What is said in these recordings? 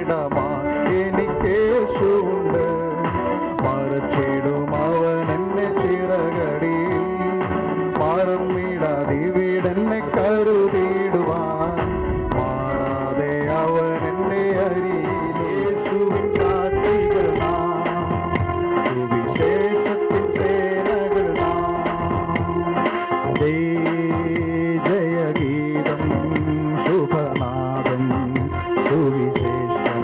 പാർത്തിടമാ എനിക്കേശുണ്ട്. മറച്ചിടും അവൻ എന്നെ ചിറകടിയിൽ, മറന്നിടാതിവിടെന്നെ കരുതിടുവാൻ. മാറാതെ അവൻ എന്റെ അരികിൽ. യേശുവിൻ സാക്ഷികൾ നാം, സുവിശേഷത്തിൻ സേനകൾ നാം. ജയഗീതം ശുഭനാദം സുവിശേഷം.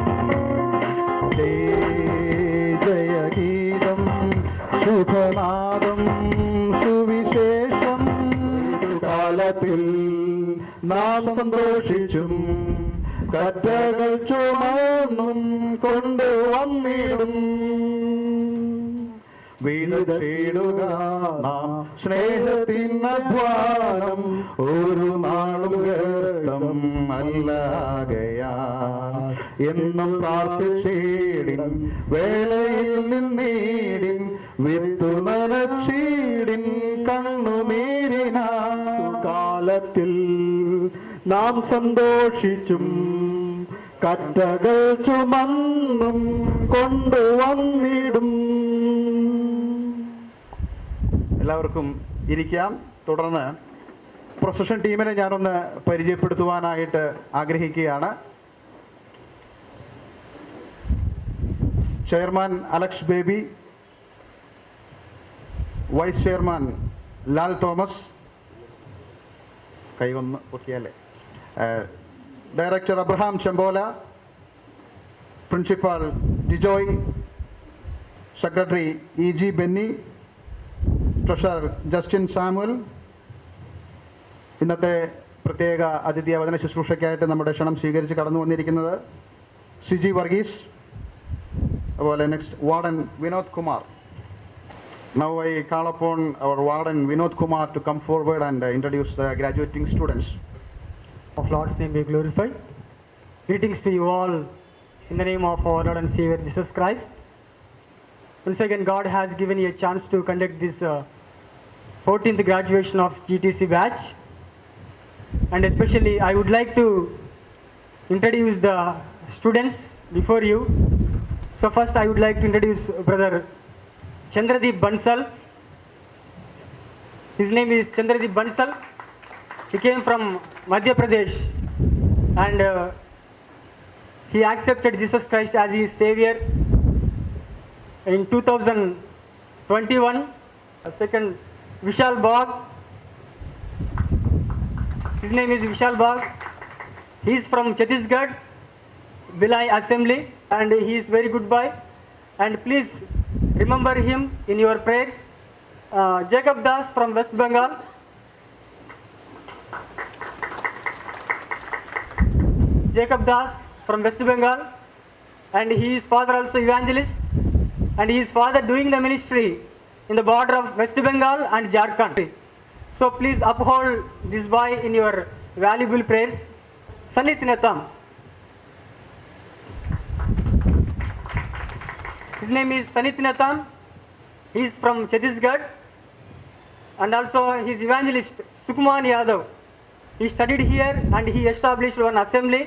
ജയഗീതം ശുഭനാദം സുവിശേഷം. കാലത്തിൽ നാം സന്തോഷിച്ചും കറ്റകൾ ചുമന്നും കൊണ്ടുവന്നിടും. വീടുക നാം സ്നേഹത്തിനധ്വാനം, ഒരു നാളും വ്യർത്ഥം അല്ലാകയാ. എന്നും പ്രാർത്ഥിച്ചീടിൻ, വേളയിൽ നിന്നീടിൻ, വിത്തു നനച്ചീടിൻ കണ്ണുനീരിനാ. കാലത്തിൽ നാം സന്തോഷിച്ചും കറ്റകൾ ചുമന്നും കൊണ്ടുവന്നിടും. എല്ലാവർക്കും ഇരിക്കാം. തുടർന്ന് പ്രൊസഷൻ ടീമിനെ ഞാനൊന്ന് പരിചയപ്പെടുത്തുവാനായിട്ട് ആഗ്രഹിക്കുകയാണ്. Chairman Alex Baby, vice chairman Lal Thomas, കൈവന്ന് പൊക്കിയാലേ, director Abraham Chempola, principal Dijoy, secretary E G Benny, treasurer Justin Samuel. ഇന്നത്തെ പ്രത്യേക അതിഥി അവതരണ ശുശ്രൂഷയ്ക്കായിട്ട് നമ്മുടെ ക്ഷണം സ്വീകരിച്ച് കടന്നു വന്നിരിക്കുന്നത് സിജി വർഗീസ്, അതുപോലെ next warden Vinod Kumar. Now I call upon our warden Vinod Kumar to come forward and introduce the graduating students. Of Lord's name be glorified. Greetings to you all in the name of our Lord and Savior Jesus Christ. Once again, God has given you a chance to conduct this 14th graduation of GTC batch, and especially I would like to introduce the students before you. So first I would like to introduce brother Chandradeep Bansal. His name is Chandradeep Bansal. He came from Madhya Pradesh, and he accepted Jesus Christ as his savior in 2021. Second, Vishal Bagh. His name is Vishal Bagh. He is from Chhattisgarh, Bilai Assembly, and he is very good boy. And please remember him in your prayers. Jacob Das from West Bengal. Jacob Das from West Bengal, and he is father also evangelist, and he is father doing the ministry in the border of West Bengal and Jharkhand. So please uphold this boy in your valuable prayers. Sanit Natham. His name is Sanit Natham. He is from Chhattisgarh, and also his evangelist Sukuman Yadav. He studied here and he established one assembly.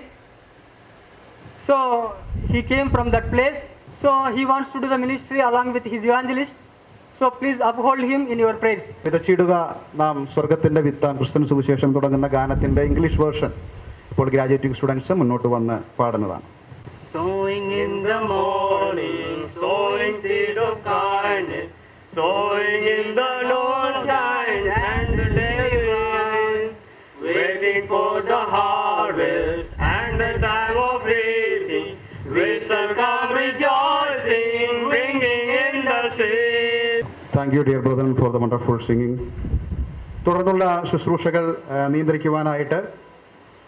So he came from that place. So he wants to do the ministry along with his evangelist. So please uphold him in your prayers. വിതച്ചിടുക നാം സ്വർഗത്തിന്റെ വിത്താൻ Christian സുവിശേഷം തുടങ്ങുന്ന ഗാനത്തിന്റെ English version ഇപ്പോൾ graduating students മുന്നോട്ട് വന്ന് പാടുന്നതാണ്. Sowing in the morning, sowing seeds of kindness, sowing in the noontime and the daylight, waiting for the harvest and the time of reaping, we shall come rejoicing, bringing in the seed. Thank you, dear brother, for the wonderful singing. തുടർന്നുള്ള ശുശ്രൂഷകൾ നിയന്ത്രിക്കുവാനായിട്ട്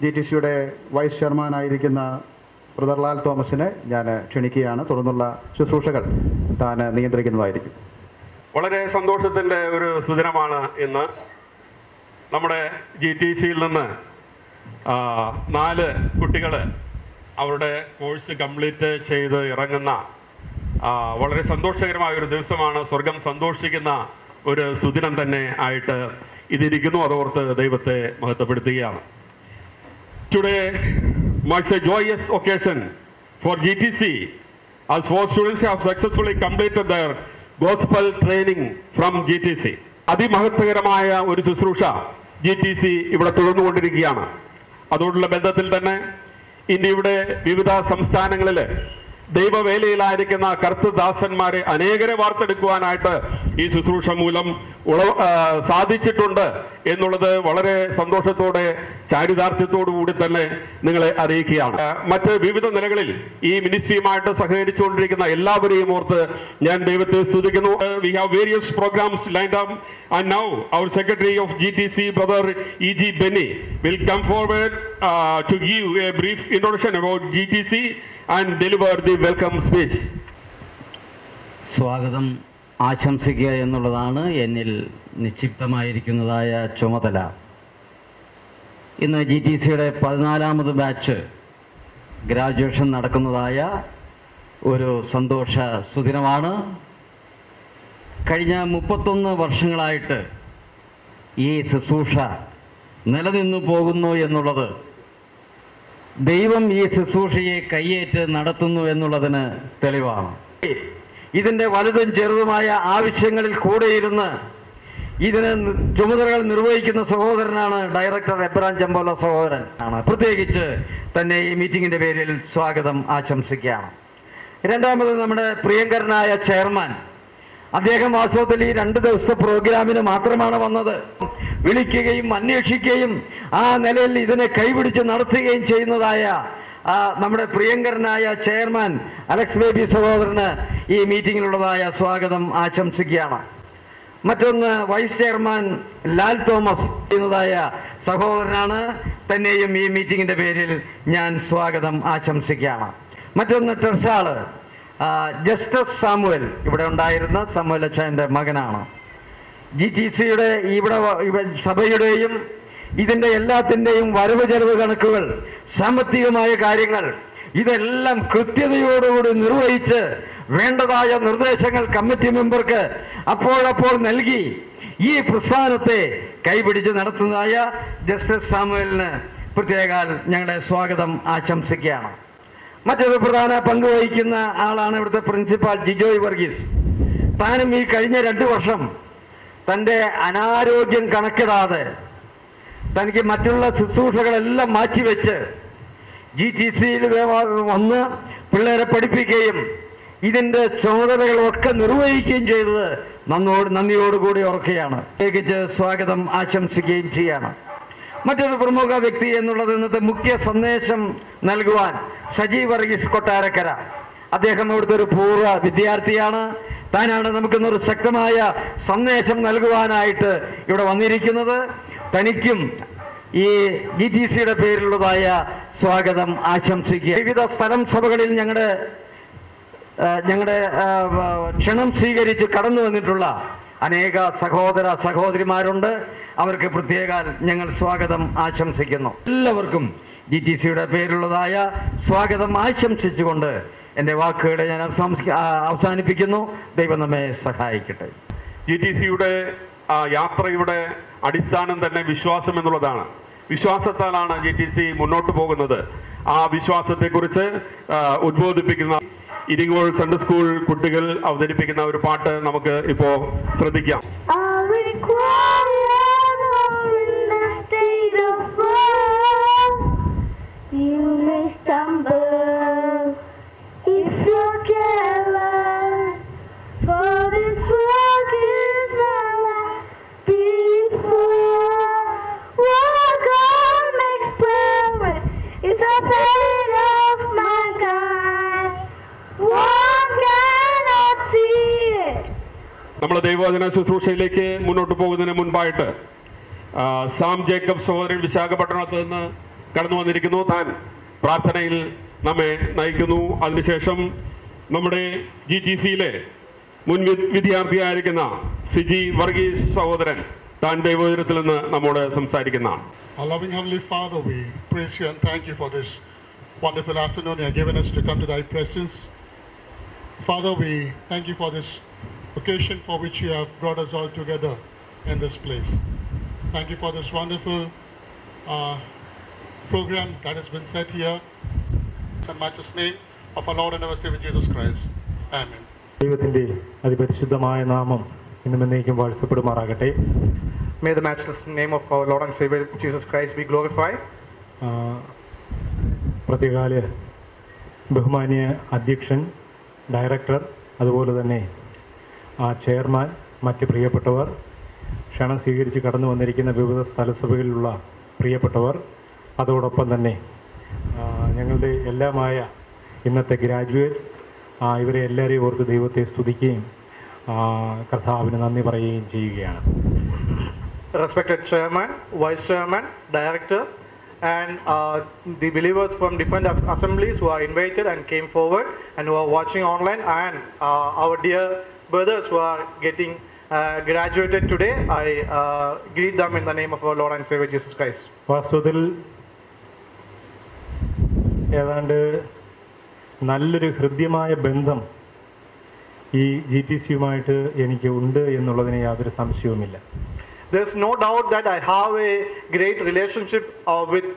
GTCയുടെ vice ചെയർമാനായിരിക്കുന്ന brother Lal തോമസിനെ ഞാൻ ക്ഷണിക്കുകയാണ്. തുടർന്നുള്ള ശുശ്രൂഷകൾ താൻ നിയന്ത്രിക്കുന്നതായിരിക്കും. വളരെ സന്തോഷത്തിൻ്റെ ഒരു സുദിനമാണ് ഇന്ന്. നമ്മുടെ GTCയിൽ നിന്ന് 4 കുട്ടികൾ അവരുടെ കോഴ്സ് കംപ്ലീറ്റ് ചെയ്ത് ഇറങ്ങുന്ന വളരെ സന്തോഷകരമായ ഒരു ദിവസമാണ്. സ്വർഗം സന്തോഷിക്കുന്ന ഒരു സുദിനം തന്നെ ആയിട്ട് ഇതിരിക്കുന്നു. അതോർത്ത് ദൈവത്തെ മഹത്വപ്പെടുത്തുകയാണ്. Today marks a joyous occasion for GTC, as 4 students have successfully completed their gospel training from GTC. അതിമഹത്വകരമായ ഒരു ശുശ്രൂഷ GTC ഇവിടെ തുടർന്നുകൊണ്ടിരിക്കുകയാണ്. അതോടുള്ള ബന്ധത്തിൽ തന്നെ ഇന്ത്യയുടെ വിവിധ സംസ്ഥാനങ്ങളിൽ ദൈവവേലയിലായിരിക്കുന്ന കർത്തൃദാസന്മാരെ അനേകരെ വാർത്തെടുക്കുവാനായിട്ട് ഈ ശുശ്രൂഷ മൂലം സാധിച്ചിട്ടുണ്ട് എന്നുള്ളത് വളരെ സന്തോഷത്തോടെ ചാരിതാർത്ഥ്യത്തോടു കൂടി തന്നെ നിങ്ങളെ അറിയിക്കുകയാണ്. മറ്റ് വിവിധ നിലകളിൽ ഈ മിനിസ്ട്രിയുമായിട്ട് സഹകരിച്ചുകൊണ്ടിരിക്കുന്ന എല്ലാവരെയും ഓർത്ത് ഞാൻ ദൈവത്തെ സ്തുതിക്കുന്നു. We have various programs lined up, and now our Secretary of GTC, Brother E.G. Benny, will come forward to give a brief introduction about GTC and deliver the welcome speech. സ്വാഗതം ആശംസിക്കുക എന്നുള്ളതാണ് എന്നിൽ നിക്ഷിപ്തമായിരിക്കുന്നതായ ചുമതല. ഇന്ന് GTCയുടെ 14ാമത് ബാച്ച് ഗ്രാജുവേഷൻ നടക്കുന്നതായ ഒരു സന്തോഷ സുദിനമാണ്. കഴിഞ്ഞ 31 വർഷങ്ങളായിട്ട് ഈ ശുശ്രൂഷ നിലനിന്നു പോകുന്നു എന്നുള്ളത് ദൈവം ഈ ശുശ്രൂഷയെ കയ്യേറ്റ് നടത്തുന്നു എന്നുള്ളതിന് തെളിവാണ്. ഇതിൻ്റെ വലുതും ചെറുതുമായ ആവശ്യങ്ങളിൽ കൂടെയിരുന്ന് ഇതിന് ചുമതലകൾ നിർവഹിക്കുന്ന സഹോദരനാണ് ഡയറക്ടർ എബ്രാം ചെമ്പോല സഹോദരൻ ആണ്. പ്രത്യേകിച്ച് തന്നെ ഈ മീറ്റിങ്ങിൻ്റെ പേരിൽ സ്വാഗതം ആശംസിക്കുകയാണ്. രണ്ടാമത് നമ്മുടെ പ്രിയങ്കരനായ ചെയർമാൻ, അദ്ദേഹം വാസ്തവത്തിൽ ഈ 2 ദിവസത്തെ പ്രോഗ്രാമിന് മാത്രമാണ് വന്നത്. വിളിക്കുകയും അന്വേഷിക്കുകയും ആ നിലയിൽ ഇതിനെ കൈപിടിച്ച് നടത്തുകയും ചെയ്യുന്നതായ നമ്മുടെ പ്രിയങ്കരനായ ചെയർമാൻ അലക്സ് ബേബി സഹോദരന് ഈ മീറ്റിങ്ങിലുള്ളതായ സ്വാഗതം ആശംസിക്കുകയാണ്. മറ്റൊന്ന് വൈസ് ചെയർമാൻ ലാൽ തോമസ് ചെയ്യുന്നതായ സഹോദരനാണ്. തന്നെയും ഈ മീറ്റിങ്ങിൻ്റെ പേരിൽ ഞാൻ സ്വാഗതം ആശംസിക്കുകയാണ്. മറ്റൊന്ന് ട്രഷാള് ജസ്റ്റിസ് സാമുവൽ, ഇവിടെ ഉണ്ടായിരുന്ന സാമുവൽ അച്ഛൻ്റെ മകനാണ്. GTCയുടെ ഇവിടെ സഭയുടെയും ഇതിൻ്റെ എല്ലാത്തിൻ്റെയും വരവ് ചെലവ് കണക്കുകൾ, സാമ്പത്തികമായ കാര്യങ്ങൾ ഇതെല്ലാം കൃത്യതയോടുകൂടി നിർവഹിച്ച് വേണ്ടതായ നിർദ്ദേശങ്ങൾ കമ്മിറ്റി മെമ്പർക്ക് അപ്പോഴപ്പോൾ നൽകി ഈ പ്രസ്ഥാനത്തെ കൈപിടിച്ച് നടത്തുന്നതായ ജസ്റ്റിസ് സാമുവലിന് പ്രത്യേക ഞങ്ങളുടെ സ്വാഗതം ആശംസിക്കുകയാണ്. മറ്റൊരു പ്രധാന പങ്ക് വഹിക്കുന്ന ആളാണ് ഇവിടുത്തെ പ്രിൻസിപ്പാൾ ജിജോയ് വർഗീസ്. താനും ഈ കഴിഞ്ഞ 2 വർഷം തൻ്റെ അനാരോഗ്യം കണക്കിടാതെ തനിക്ക് മറ്റുള്ള ശുശ്രൂഷകളെല്ലാം മാറ്റിവെച്ച് GTCയിൽ വന്ന് പിള്ളേരെ പഠിപ്പിക്കുകയും ഇതിൻ്റെ ചുമതലകളൊക്കെ നിർവഹിക്കുകയും ചെയ്തത് നന്ദിയോടുകൂടി ഓർക്കുകയാണ്. പ്രത്യേകിച്ച് സ്വാഗതം ആശംസിക്കുകയും ചെയ്യാണ്. മറ്റൊരു പ്രമുഖ വ്യക്തി എന്നുള്ളത് ഇന്നത്തെ മുഖ്യ സന്ദേശം നൽകുവാൻ സജി വർഗീസ് കൊട്ടാരക്കര. അദ്ദേഹം ഇവിടുത്തെ ഒരു പൂർവ്വ വിദ്യാർത്ഥിയാണ്. താനാണ് നമുക്കിന്നൊരു ശക്തമായ സന്ദേശം നൽകുവാനായിട്ട് ഇവിടെ വന്നിരിക്കുന്നത്. തനിക്കും ഈ GTCയുടെ പേരിലുള്ളതായ സ്വാഗതം ആശംസിക്കുക. വിവിധ സ്ഥലം സഭകളിൽ ഞങ്ങളുടെ ക്ഷണം സ്വീകരിച്ച് കടന്നു വന്നിട്ടുള്ള അനേക സഹോദര സഹോദരിമാരുണ്ട്. അവർക്ക് പ്രത്യേക ഞങ്ങൾ സ്വാഗതം ആശംസിക്കുന്നു. എല്ലാവർക്കും GTCയുടെ പേരിലുള്ളതായ സ്വാഗതം ആശംസിച്ചുകൊണ്ട് എൻ്റെ വാക്കുകളെ ഞാൻ അവസാനിപ്പിക്കുന്നു. ദൈവം നമ്മെ സഹായിക്കട്ടെ. GTCയുടെ യാത്രയുടെ അടിസ്ഥാനം തന്നെ വിശ്വാസം എന്നുള്ളതാണ്. വിശ്വാസത്താലാണ് GTC മുന്നോട്ട് പോകുന്നത്. ആ വിശ്വാസത്തെക്കുറിച്ച് ഉദ്ബോധിപ്പിക്കുന്ന ഇരിങ്ങോൾ സൺഡേ സ്കൂൾ കുട്ടികൾ അവതരിപ്പിക്കുന്ന ഒരു പാട്ട് നമുക്ക് ഇപ്പോൾ ശ്രദ്ധിക്കാം. You may stumble if you're careless, for this work is not before. What God makes perfect is the fate of mankind. One cannot see it. നമ്മുടെ ദൈവവചന ശുശ്രൂഷയിലേക്ക് മുന്നോട്ട് പോകുന്നതിന് മുൻപായിട്ട് സാം ജേക്കബ് സഹോദരൻ വിശാഖപട്ടണത്ത് നിന്ന് കടന്നു വന്നിരിക്കുന്നു. താൻ പ്രാർത്ഥനയിൽ നമ്മെ നയിക്കുന്നു. അതിനുശേഷം നമ്മുടെ GTCയിലെ മുൻ വിദ്യാർത്ഥിയായിരിക്കുന്ന സിജി വർഗീസ് സഹോദരൻ താൻ ദൈവവചനത്തിൽ നിന്ന് നമ്മോട് സംസാരിക്കുന്നതാണ്. Our loving Heavenly Father, we praise you and thank you for this wonderful afternoon you have given us to come to thy presence. Father, we thank you for this occasion for which you have brought us all together in this place. Thank you for this wonderful program that has been set here. In Matthew's name, of our Lord and our Savior Jesus Christ. Amen. ദൈവത്തിൻ്റെ അതിപരിശുദ്ധമായ നാമം ഇന്നും എന്നേക്കും വാഴ്ത്തപ്പെടുമാറാകട്ടെ. May the matchless name of our Lord and Savior Jesus Christ be glorified. പ്രത്യേകാല ബഹുമാന്യ അധ്യക്ഷൻ, director, അതുപോലെ തന്നെ chairman, മറ്റ് പ്രിയപ്പെട്ടവർ, ക്ഷണം സ്വീകരിച്ച് കടന്നു വന്നിരിക്കുന്ന വിവിധ സ്ഥലസഭകളിലുള്ള പ്രിയപ്പെട്ടവർ, അതോടൊപ്പം തന്നെ ഞങ്ങളുടെ എല്ലാമായ ഇന്നത്തെ ഗ്രാജുവേറ്റ്സ്, ഇവരെ എല്ലാവരെയും ഓർത്ത് ദൈവത്തെ സ്തുതിക്കുകയും കർത്താവിന് നന്ദി പറയുകയും ചെയ്യുകയാണ്. Respected Chairman, Vice Chairman, Director, and the believers from different assemblies who are invited and came forward and who are watching online, and our dear brothers who are getting graduated today, I greet them in the name of our Lord and Savior Jesus Christ. വാസ്തവത്തിൽ ഏതാണ്ട് നല്ലൊരു ഹൃദ്യമായ ബന്ധം ഈ GTCയുമായിട്ട് എനിക്ക് ഉണ്ട് എന്നുള്ളതിന് യാതൊരു സംശയവുമില്ല. There's no doubt that I have a great relationship with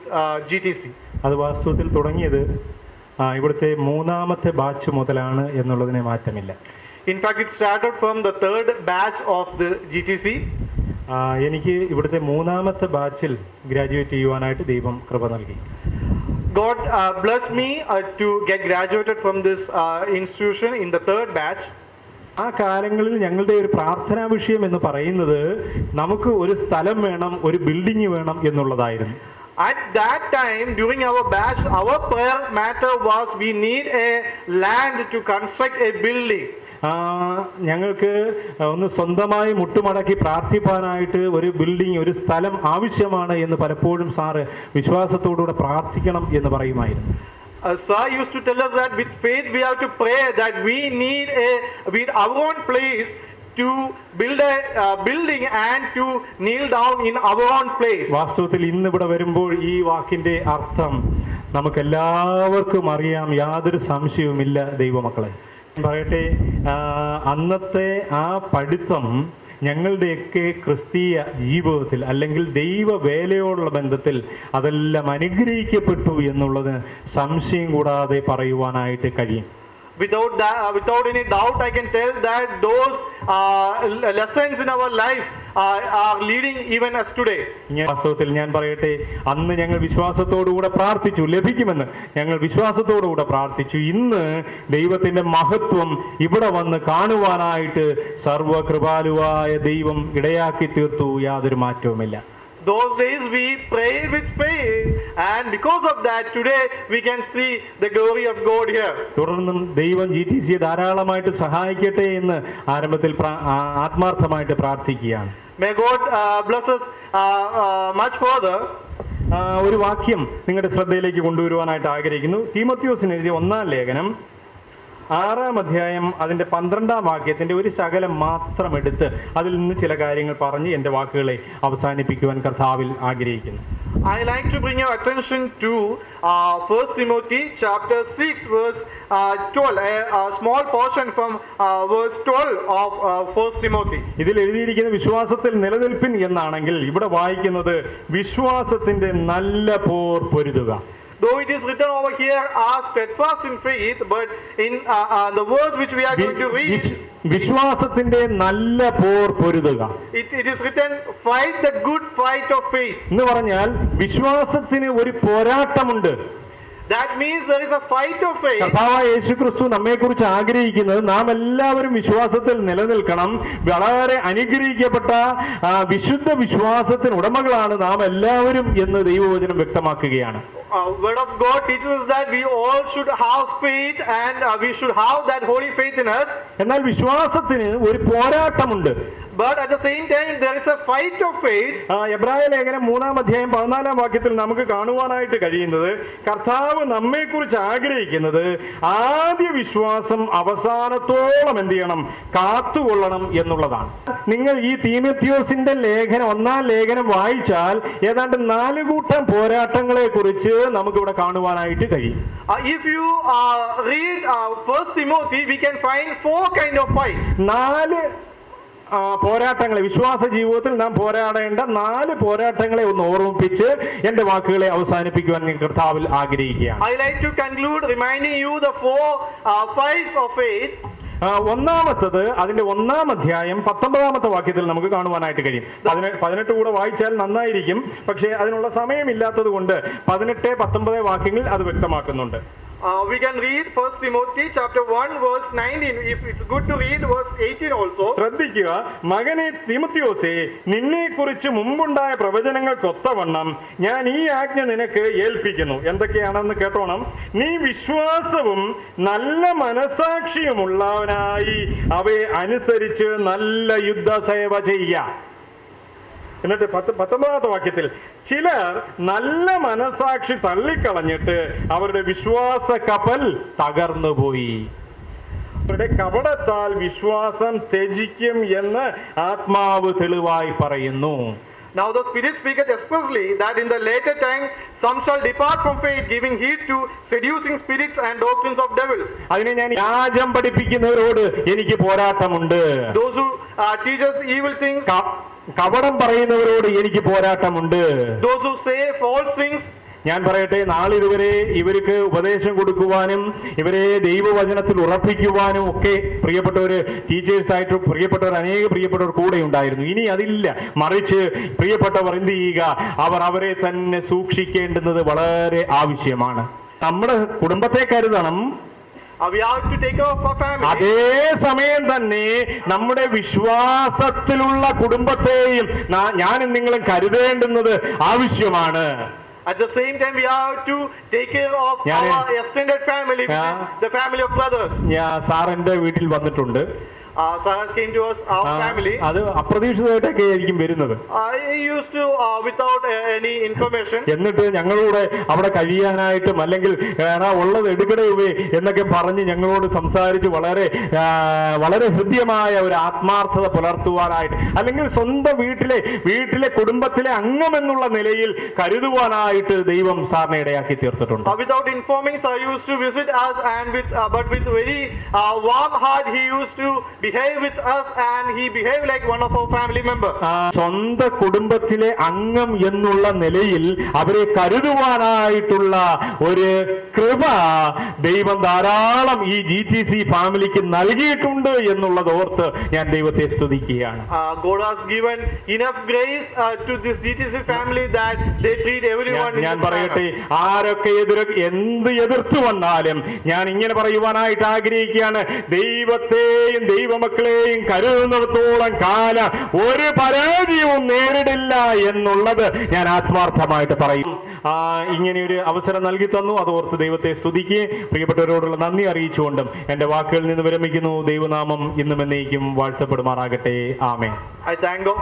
GTC. അത് വാസ്തവത്തിൽ തുടങ്ങിയത് ഇവിടുത്തെ മൂന്നാമത്തെ ബാച്ച് മുതലാണ് എന്നുള്ളതിന് മാറ്റമില്ല. In fact, it started from the third batch of the GTC. എനിക്ക് ഇവിടുത്തെ മൂന്നാമത്തെ ബാച്ചിൽ ഗ്രാജുവേറ്റ് ചെയ്യുവാനായിട്ട് ദൈവം കൃപ നൽകി. God blessed me to get graduated from this institution in the third batch. ആ കാലങ്ങളിൽ ഞങ്ങളുടെ ഒരു പ്രാർത്ഥനാ വിഷയം എന്ന് പറയുന്നത് നമുക്ക് ഒരു സ്ഥലം വേണം, ഒരു ബിൽഡിംഗ് വേണം എന്നുള്ളതായിരുന്നു. At that time, during our batch, our prayer matter was we need a land to construct a building. ഞങ്ങൾക്ക് ഒന്ന് സ്വന്തമായി മുട്ടുമടക്കി പ്രാർത്ഥിപ്പാനായിട്ട് ഒരു ബിൽഡിംഗ്, ഒരു സ്ഥലം ആവശ്യമാണ് എന്ന് പലപ്പോഴും സാറ് വിശ്വാസത്തോടുകൂടെ പ്രാർത്ഥിക്കണം എന്ന് പറയുമായിരുന്നു. Sir used to tell us that with faith we have to pray that we need our own place to build a building and to kneel down in our own place. വാസ്തവത്തിൽ ഇന്ന് ഇവിടെ വരുമ്പോൾ ഈ വാക്കിന്റെ അർത്ഥം നമുക്കെല്ലാവർക്കും അറിയാം, യാതൊരു സംശയവുമില്ല ദൈവമക്കളെ. പറയട്ടെ, അന്നത്തെ ആ പഠിത്തം ഞങ്ങളുടെയൊക്കെ ക്രിസ്തീയ ജീവിതത്തിൽ അല്ലെങ്കിൽ ദൈവ വേലയോടുള്ള ബന്ധത്തിൽ അതെല്ലാം അനുഗ്രഹിക്കപ്പെട്ടു എന്നുള്ളത് സംശയം കൂടാതെ പറയുവാനായിട്ട് കഴിയും. Without any doubt, I can tell that those lessons in our life are leading even us today. വാസ്തവത്തിൽ ഞാൻ പറയട്ടെ, അന്ന് ഞങ്ങൾ വിശ്വാസത്തോടുകൂടെ പ്രാർത്ഥിച്ചു, ലഭിക്കുമെന്ന് ഞങ്ങൾ വിശ്വാസത്തോടുകൂടെ പ്രാർത്ഥിച്ചു. ഇന്ന് ദൈവത്തിന്റെ മഹത്വം ഇവിടെ വന്ന് കാണുവാനായിട്ട് സർവകൃപാലുവായ ദൈവം ഇടയാക്കി തീർത്തു. യാതൊരു മാറ്റവുമില്ല. Those days we prayed with faith, and because of that today we can see the glory of God here. തുടർന്നും ദൈവം GTCയെ ധാരാളമായിട്ട് സഹായിക്കട്ടെ എന്ന് ആരംഭത്തിൽ ആത്മാർത്ഥമായിട്ട് പ്രാർത്ഥിക്കുകയാണ്. May God bless us much further. ഒരു വാക്യം നിങ്ങളുടെ ശ്രദ്ധയിലേക്ക് കൊണ്ടുവരുവാനായിട്ട് ആഗ്രഹിക്കുന്നു. തീമോത്തിയോസിന് എഴുതിയ 1-ാം ലേഖനം 6-ാം അധ്യായം അതിൻ്റെ 12-ാം വാക്യത്തിൻ്റെ ഒരു ശകലം മാത്രം എടുത്ത് അതിൽ നിന്ന് ചില കാര്യങ്ങൾ പറഞ്ഞ് എൻ്റെ വാക്കുകളെ അവസാനിപ്പിക്കുവാൻ കർത്താവിൽ ആഗ്രഹിക്കുന്നു. I like to bring your attention to 1 Timothy chapter 6 verse 12, a small portion from verse 12 of 1 Timothy. ഇതിൽ എഴുതിയിരിക്കുന്ന വിശ്വാസത്തിൽ നിലനിൽപ്പിൻ എന്നാണെങ്കിൽ ഇവിടെ വായിക്കുന്നത് വിശ്വാസത്തിന്റെ നല്ല പോർ പൊരുതുക. Though it is written over here, are steadfast in faith, but in the verse which we are going to read, വിശ്വാസത്തിന്റെ നല്ല പോർ പൊരുതുക. It is written, fight the good fight of faith. എന്ന് പറഞ്ഞാൽ വിശ്വാസത്തിന് ഒരു പോരാട്ടമുണ്ട്. That means there is a fight of faith. കർത്താവായ യേശുക്രിസ്തു നമ്മെക്കുറിച്ച് ആഗ്രഹിക്കുന്നത് നാം എല്ലാവരും വിശ്വാസത്തിൽ നിലനിൽക്കണം. വളരെ അനുഗ്രഹിക്കപ്പെട്ട വിശുദ്ധ വിശ്വാസത്തിന് ഉടമകളാണ് നാം എല്ലാവരും എന്ന് ദൈവവചനം വ്യക്തമാക്കുകയാണ്. Word of God teaches us that we all should have faith and we should have that holy faith in us. എന്നാൽ വിശ്വാസത്തിന് ഒരു പോരാട്ടമുണ്ട്. But at the same time there is a fight of faith. എബ്രായ ലേഖനം 3-ാം അധ്യായം 14-ാം വാക്യത്തിൽ നമുക്ക് കാണുവാനായിട്ട് കഴിയുന്നത് കർത്താവ് നമ്മെക്കുറിച്ച് ആഗ്രഹിക്കുന്നത് ആദ്യ വിശ്വാസം അവസാനത്തോളം എന്ത് ചെയ്യണം, കാത്തുകൊള്ളണം എന്നുള്ളതാണ്. നിങ്ങൾ ഈ തീമോത്തിയോസിന്റെ ലേഖനം 1-ാം ലേഖനം വായിച്ചാൽ ഏതാണ്ട് 4 കൂട്ടം പോരാട്ടങ്ങളെ കുറിച്ച് നമുക്കിവിടെ കാണുവാനായിട്ട് കഴിയും. If you read 1 Timothy, we can find 4 kind of fight. 4 പോരാട്ടങ്ങളെ, വിശ്വാസ ജീവിതത്തിൽ നാം പോരാടേണ്ട 4 പോരാട്ടങ്ങളെ ഒന്ന് ഓർമ്മിപ്പിച്ച് എന്റെ വാക്കുകളെ അവസാനിപ്പിക്കുവാൻ ഞാൻ കർത്താവിൽ ആഗ്രഹിക്കുകയാണ്. I like to conclude reminding you the 4 fights of faith. ഒന്നാമത്തത് അതിന്റെ 1-ാം അധ്യായം 19-ാമത്തെ വാക്യത്തിൽ നമുക്ക് കാണുവാനായിട്ട് കഴിയും. 18 കൂടെ വായിച്ചാൽ നന്നായിരിക്കും, പക്ഷേ അതിനുള്ള സമയമില്ലാത്തത് കൊണ്ട് 18, 19 വാക്യങ്ങളിൽ അത് വ്യക്തമാക്കുന്നുണ്ട്. We can read 1 Timothy chapter 1 verse 19. If it's good to read verse 18 also. ശ്രദ്ധിക്കുക, മകനെ തിമോത്തിയോസേ, നിന്നെ കുറിച്ച് മുമ്പുണ്ടായ പ്രവചനങ്ങൾക്കൊത്തവണ്ണം ഞാൻ ഈ ആജ്ഞ നിനക്ക് ഏൽപ്പിക്കുന്നു. എന്തൊക്കെയാണെന്ന് കേട്ടോണം. നീ വിശ്വാസവും നല്ല മനസാക്ഷിയുമുള്ളവനായി അവയെ അനുസരിച്ച് നല്ല യുദ്ധസേവ ചെയ്യുക. എന്നിട്ട് 19-ാമത്തെ വാക്യത്തിൽ ചിലർ നല്ല മനസാക്ഷി തള്ളിക്കളഞ്ഞിട്ട് അവരുടെ വിശ്വാസ കപ്പൽ തകർന്നുപോയി. അവരുടെ കപടത്താൽ വിശ്വാസം ത്യജിക്കും എന്ന് ആത്മാവ് തെളിവായി പറയുന്നു. Now the Spirit speaketh expressly that in the later time some shall depart from faith, giving heed to seducing spirits and doctrines of devils. അതിനെ ഞാൻ വ്യാജം പഠിപ്പിക്കുന്നവരോട് എനിക്ക് പോരാട്ടമുണ്ട്. Those who teach us evil things. കപടം പറയുന്നവരോട് എനിക്ക് പോരാട്ടമുണ്ട്. Those who say false things. ഞാൻ പറയട്ടെ, നാളിതുവരെ ഇവർക്ക് ഉപദേശം കൊടുക്കുവാനും ഇവരെ ദൈവവചനത്തിൽ ഉറപ്പിക്കുവാനും ഒക്കെ പ്രിയപ്പെട്ടവര് ടീച്ചേഴ്സായിട്ട് അനേക പ്രിയപ്പെട്ടവർ കൂടെ ഉണ്ടായിരുന്നു. ഇനി അതില്ല. മറിച്ച് പ്രിയപ്പെട്ടവർ എന്ത് ചെയ്യുക? അവർ അവരെ തന്നെ സൂക്ഷിക്കേണ്ടുന്നത് വളരെ ആവശ്യമാണ്. നമ്മുടെ കുടുംബത്തെ കരുതണം. We have to take care of our family. അതേ സമയം തന്നെ നമ്മുടെ വിശ്വാസത്തിലുള്ള കുടുംബത്തെയും ഞാനും നിങ്ങളും കരുതേണ്ടുന്നത് ആവശ്യമാണ്. At the same time, we have to take care of our extended family, which is the family of brothers. സാറിന്റെ വീട്ടിൽ വന്നിട്ടുണ്ട്. Sahas came to us, our family. അത് അപ്രതീക്ഷിതമായിട്ടൊക്കെ ആയിരിക്കും വരുന്നത്. He used to without any information. എന്നിട്ട് ഞങ്ങളോട് അവിടെ കഴിയാനായിട്ടും അല്ലെങ്കിൽ ഉള്ളത് എടുക്കണേ എന്നൊക്കെ പറഞ്ഞ് ഞങ്ങളോട് സംസാരിച്ച് വളരെ ഹൃദ്യമായ ഒരു ആത്മാർത്ഥത പുലർത്തുവാനായിട്ട്, അല്ലെങ്കിൽ സ്വന്തം വീട്ടിലെ കുടുംബത്തിലെ അംഗമെന്നുള്ള നിലയിൽ കരുതുവാനായിട്ട് ദൈവം സാറിനെ ഇടയാക്കി തീർത്തിട്ടുണ്ട്. Without informing, sir used to visit us, and but with very warm heart he used to behave with us, and he behaved like one of our family members. സ്വന്തം കുടുംബത്തിലെ അംഗം എന്നുള്ള നിലയിൽ അവരെ കരുതുവാനായിട്ടുള്ള ഒരു കൃപ ദൈവം ധാരാളം ഈ GTC ഫാമിലിക്ക് നൽകിയിട്ടുണ്ട് എന്നുള്ളത് ഓർത്ത് ഞാൻ ദൈവത്തെ സ്തുതിക്കുകയാണ്. God has given enough grace to this GTC family that they treat everyone. ഞാൻ പറയട്ടെ, ആരൊക്കെ എന്ത് എതിർത്തു വന്നാലും ഞാൻ ഇങ്ങനെ പറയുവാനായിട്ട് ആഗ്രഹിക്കുകയാണ്. ദൈവത്തെയും ദൈവമക്കളെയും കരുതുന്നിടത്തോളം കാലം ഒരു പരാജയവും നേരിടില്ല എന്നുള്ളത് ഞാൻ ആത്മാർത്ഥമായിട്ട് പറയും. ഇങ്ങനെയൊരു അവസരം നൽകി തന്നു, അതോർത്ത് ദൈവത്തെ സ്തുതിക്കുകയും പ്രിയപ്പെട്ടവരോടുള്ള നന്ദി അറിയിച്ചുകൊണ്ടും എന്റെ വാക്കുകളിൽ നിന്ന് വിരമിക്കുന്നു. ദൈവനാമം ഇന്നും എന്നേക്കും വാഴ്ത്തപ്പെടുമാറാകട്ടെ. ആമേൻ. I thank God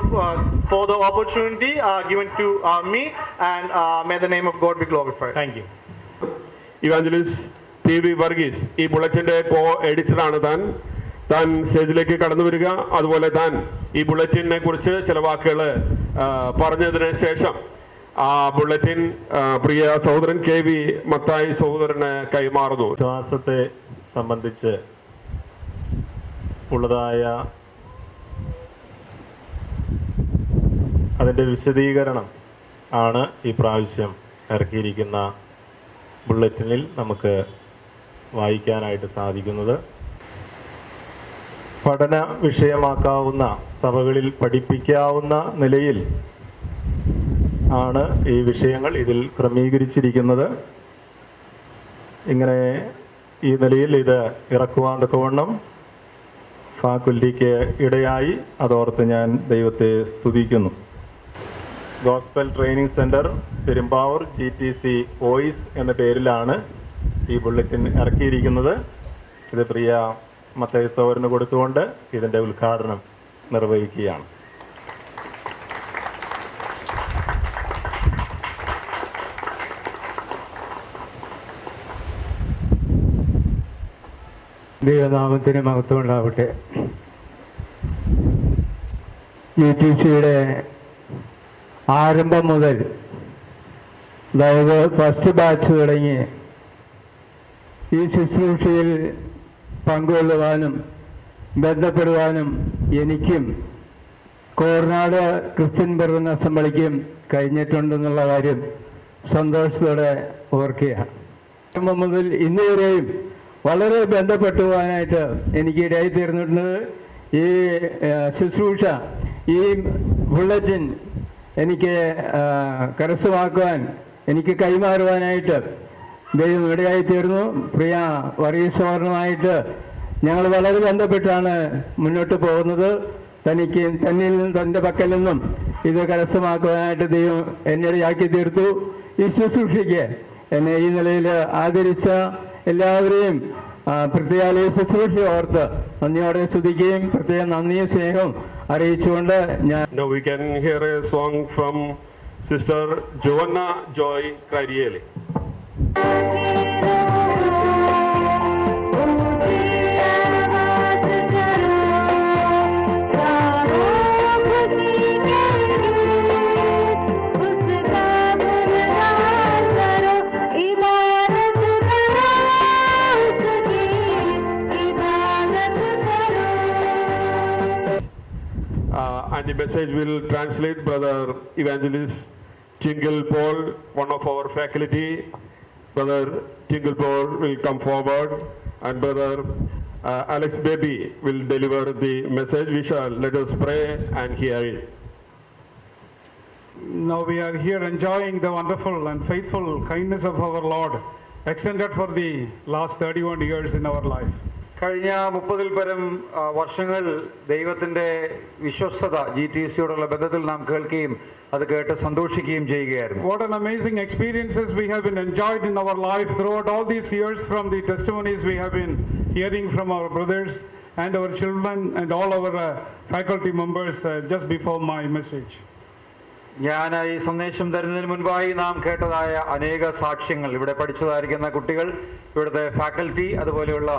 for the opportunity given to me, and may the name of God be glorified. Thank you. Evangelist PV Varghese ഈ ബുള്ളറ്റിന്റെ എഡിറ്ററാണ്. താൻ സ്റ്റേജിലേക്ക് കടന്നു വരിക. അതുപോലെ താൻ ഈ ബുള്ളറ്റിനെ കുറിച്ച് ചില വാക്കുകൾ പറഞ്ഞതിന് ശേഷം ആ ബുള്ളറ്റിൻ പ്രിയ സഹോദരൻ KV മത്തായി സഹോദരന് കൈമാറുന്നു. വിശ്വാസത്തെ സംബന്ധിച്ച് ഉള്ളതായ അതിൻ്റെ വിശദീകരണം ആണ് ഈ പ്രാവശ്യം ഇറക്കിയിരിക്കുന്ന ബുള്ളറ്റിനിൽ നമുക്ക് വായിക്കാനായിട്ട് സാധിക്കുന്നത്. പഠന വിഷയമാക്കാവുന്ന, സഭകളിൽ പഠിപ്പിക്കാവുന്ന നിലയിൽ ആണ് ഈ വിഷയങ്ങൾ ഇതിൽ ക്രമീകരിച്ചിരിക്കുന്നത്. ഇങ്ങനെ ഈ നിലയിൽ ഇത് ഇറക്കുവാൻ തക്കവണ്ണം ഫാക്കൽറ്റിക്ക് ഇടയായി, അതോർത്ത് ഞാൻ ദൈവത്തെ സ്തുതിക്കുന്നു. Gospel training centre Perumbavoor GTC voice എന്ന പേരിലാണ് ഈ ബുള്ളറ്റിൻ ഇറക്കിയിരിക്കുന്നത്. ഇത് പ്രിയ മത്തായി സഹോദരന് കൊടുത്തുകൊണ്ട് ഇതിൻ്റെ ഉദ്ഘാടനം നിർവഹിക്കുകയാണ്. ദൈവനാമത്തിന് മഹത്വം ഉണ്ടാവട്ടെ. GTCയുടെ ആരംഭം മുതൽ, അതായത് ഫസ്റ്റ് ബാച്ച് തുടങ്ങി ഈ ശുശ്രൂഷയിൽ പങ്കുകൊള്ളുവാനും ബന്ധപ്പെടുവാനും എനിക്കും കോർനാട് ക്രിസ്ത്യൻ ബെർവൻ അസംബ്ലിക്കും കഴിഞ്ഞിട്ടുണ്ടെന്നുള്ള കാര്യം സന്തോഷത്തോടെ ഓർക്കുകയാണ്. ആരംഭം മുതൽ ഇന്ന് വരെയും വളരെ ബന്ധപ്പെട്ടു പോകാനായിട്ട് എനിക്ക് ഇടയായി തീർന്നിട്ടുണ്ട്. ഈ ശുശ്രൂഷ, ഈ ബുള്ളറ്റിൻ എനിക്ക് കരസ്ഥമാക്കുവാൻ, എനിക്ക് കൈമാറുവാനായിട്ട് ദൈവം ഇടയായി തീർന്നു. പ്രിയ വർഗീസോറിനുമായിട്ട് ഞങ്ങൾ വളരെ ബന്ധപ്പെട്ടാണ് മുന്നോട്ട് പോകുന്നത്. തന്നിൽ നിന്നും തൻ്റെ പക്കൽ നിന്നും ഇത് കരസ്ഥമാക്കുവാനായിട്ട് ദൈവം എന്നിടയാക്കി തീർത്തു. ഈ ശുശ്രൂഷയ്ക്ക് എന്നെ ഈ നിലയിൽ ആദരിച്ച എല്ലാവരെയും പ്രത്യേക ശുശ്രൂഷ ഓർത്ത് നന്ദിയോടെ സ്തുതിക്കുകയും പ്രത്യേക നന്ദിയും സ്നേഹവും അറിയിച്ചുകൊണ്ട് ഞാൻ Now we can hear a song from Sister Giovanna Joy Carielli. And the message will translate Brother Evangelist Tingle Paul, one of our faculty. Brother Tingle Paul will come forward, and Brother Alex Baby will deliver the message. Let us pray and hear it. Now we are here enjoying the wonderful and faithful kindness of our Lord, extended for the last 31 years in our life. കഴിഞ്ഞ 30-ൽ പരം വർഷങ്ങൾ ദൈവത്തിൻ്റെ വിശ്വസ്തത GTCയോടുള്ള ബന്ധത്തിൽ നാം കേൾക്കുകയും അത് കേട്ട് സന്തോഷിക്കുകയും ചെയ്യുകയായിരുന്നു. What an amazing experiences we have been enjoyed in our life throughout all these years, from the testimonies we have been hearing from our brothers and our children and all our faculty members just before my message. ഞാൻ ഈ സന്ദേശം തരുന്നതിന് മുൻപായി നാം കേട്ടതായ അനേക സാക്ഷ്യങ്ങൾ, ഇവിടെ പഠിച്ചതായിരിക്കുന്ന കുട്ടികൾ, ഇവിടുത്തെ ഫാക്കൽറ്റി, അതുപോലെയുള്ള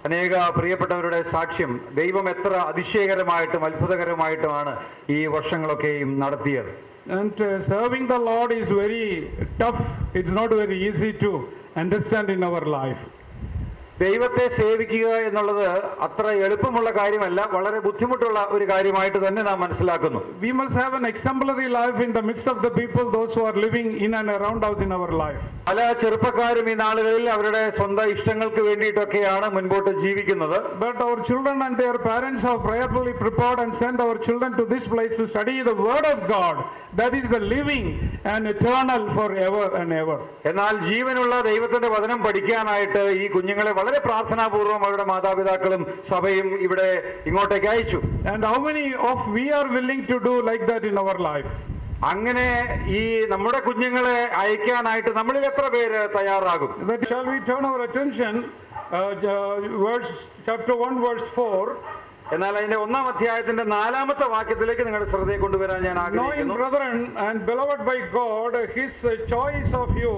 അനേക പ്രിയപ്പെട്ടവരുടെ സാക്ഷ്യം ദൈവം എത്ര അതിശയകരമായിട്ടും അത്ഭുതകരമായിട്ടുമാണ് ഈ വർഷങ്ങളൊക്കെയും നടത്തിയത്. And serving the Lord is very tough. It's not very easy to understand in our life. ദൈവത്തെ സേവിക്കുക എന്നുള്ളത് അത്ര എളുപ്പമുള്ള കാര്യമല്ല, വളരെ ബുദ്ധിമുട്ടുള്ള ഒരു കാര്യമായിട്ട് തന്നെ നാം മനസ്സിലാക്കുന്നു. We must have an exemplary life in the midst of the people, those who are living in and around us in our life. പല ചെറുപ്പക്കാരും ഈ നാളുകളിൽ അവരുടെ സ്വന്തം ഇഷ്ടങ്ങൾക്ക് വേണ്ടിയിട്ടൊക്കെയാണ് മുൻപോട്ട് ജീവിക്കുന്നത്. But our children and their parents have prayerfully prepared and sent our children to this place to study the word of God, that is the living and eternal forever and ever. എന്നാൽ ജീവനുള്ള ദൈവത്തിന്റെ വചനം പഠിക്കാനായിട്ട് ഈ കുഞ്ഞുങ്ങളെ വളരെ പ്രാർത്ഥനാപൂർവ്വം അവരുടെ മാതാപിതാക്കളും സഭയും ഇവിടെ ഇങ്ങോട്ടേക്ക് അയച്ചു. And how many of we are willing to do like that in our life? അങ്ങനെ ഈ നമ്മുടെ കുഞ്ഞുങ്ങളെ അയക്കാനായിട്ട് നമ്മളിൽ എത്ര പേര് തയ്യാറാകും? Shall we turn our attention chapter 1 verse 4. എന്നാൽ അതിന്റെ 1-ാം അധ്യായത്തിന്റെ 4-ാമത്തെ വാക്യത്തിലേക്ക് നിങ്ങളുടെ ശ്രദ്ധയെ കൊണ്ടുവരാൻ ഞാൻ ആഗ്രഹിക്കുന്നു. Knowing, brethren and beloved by God, his choice of you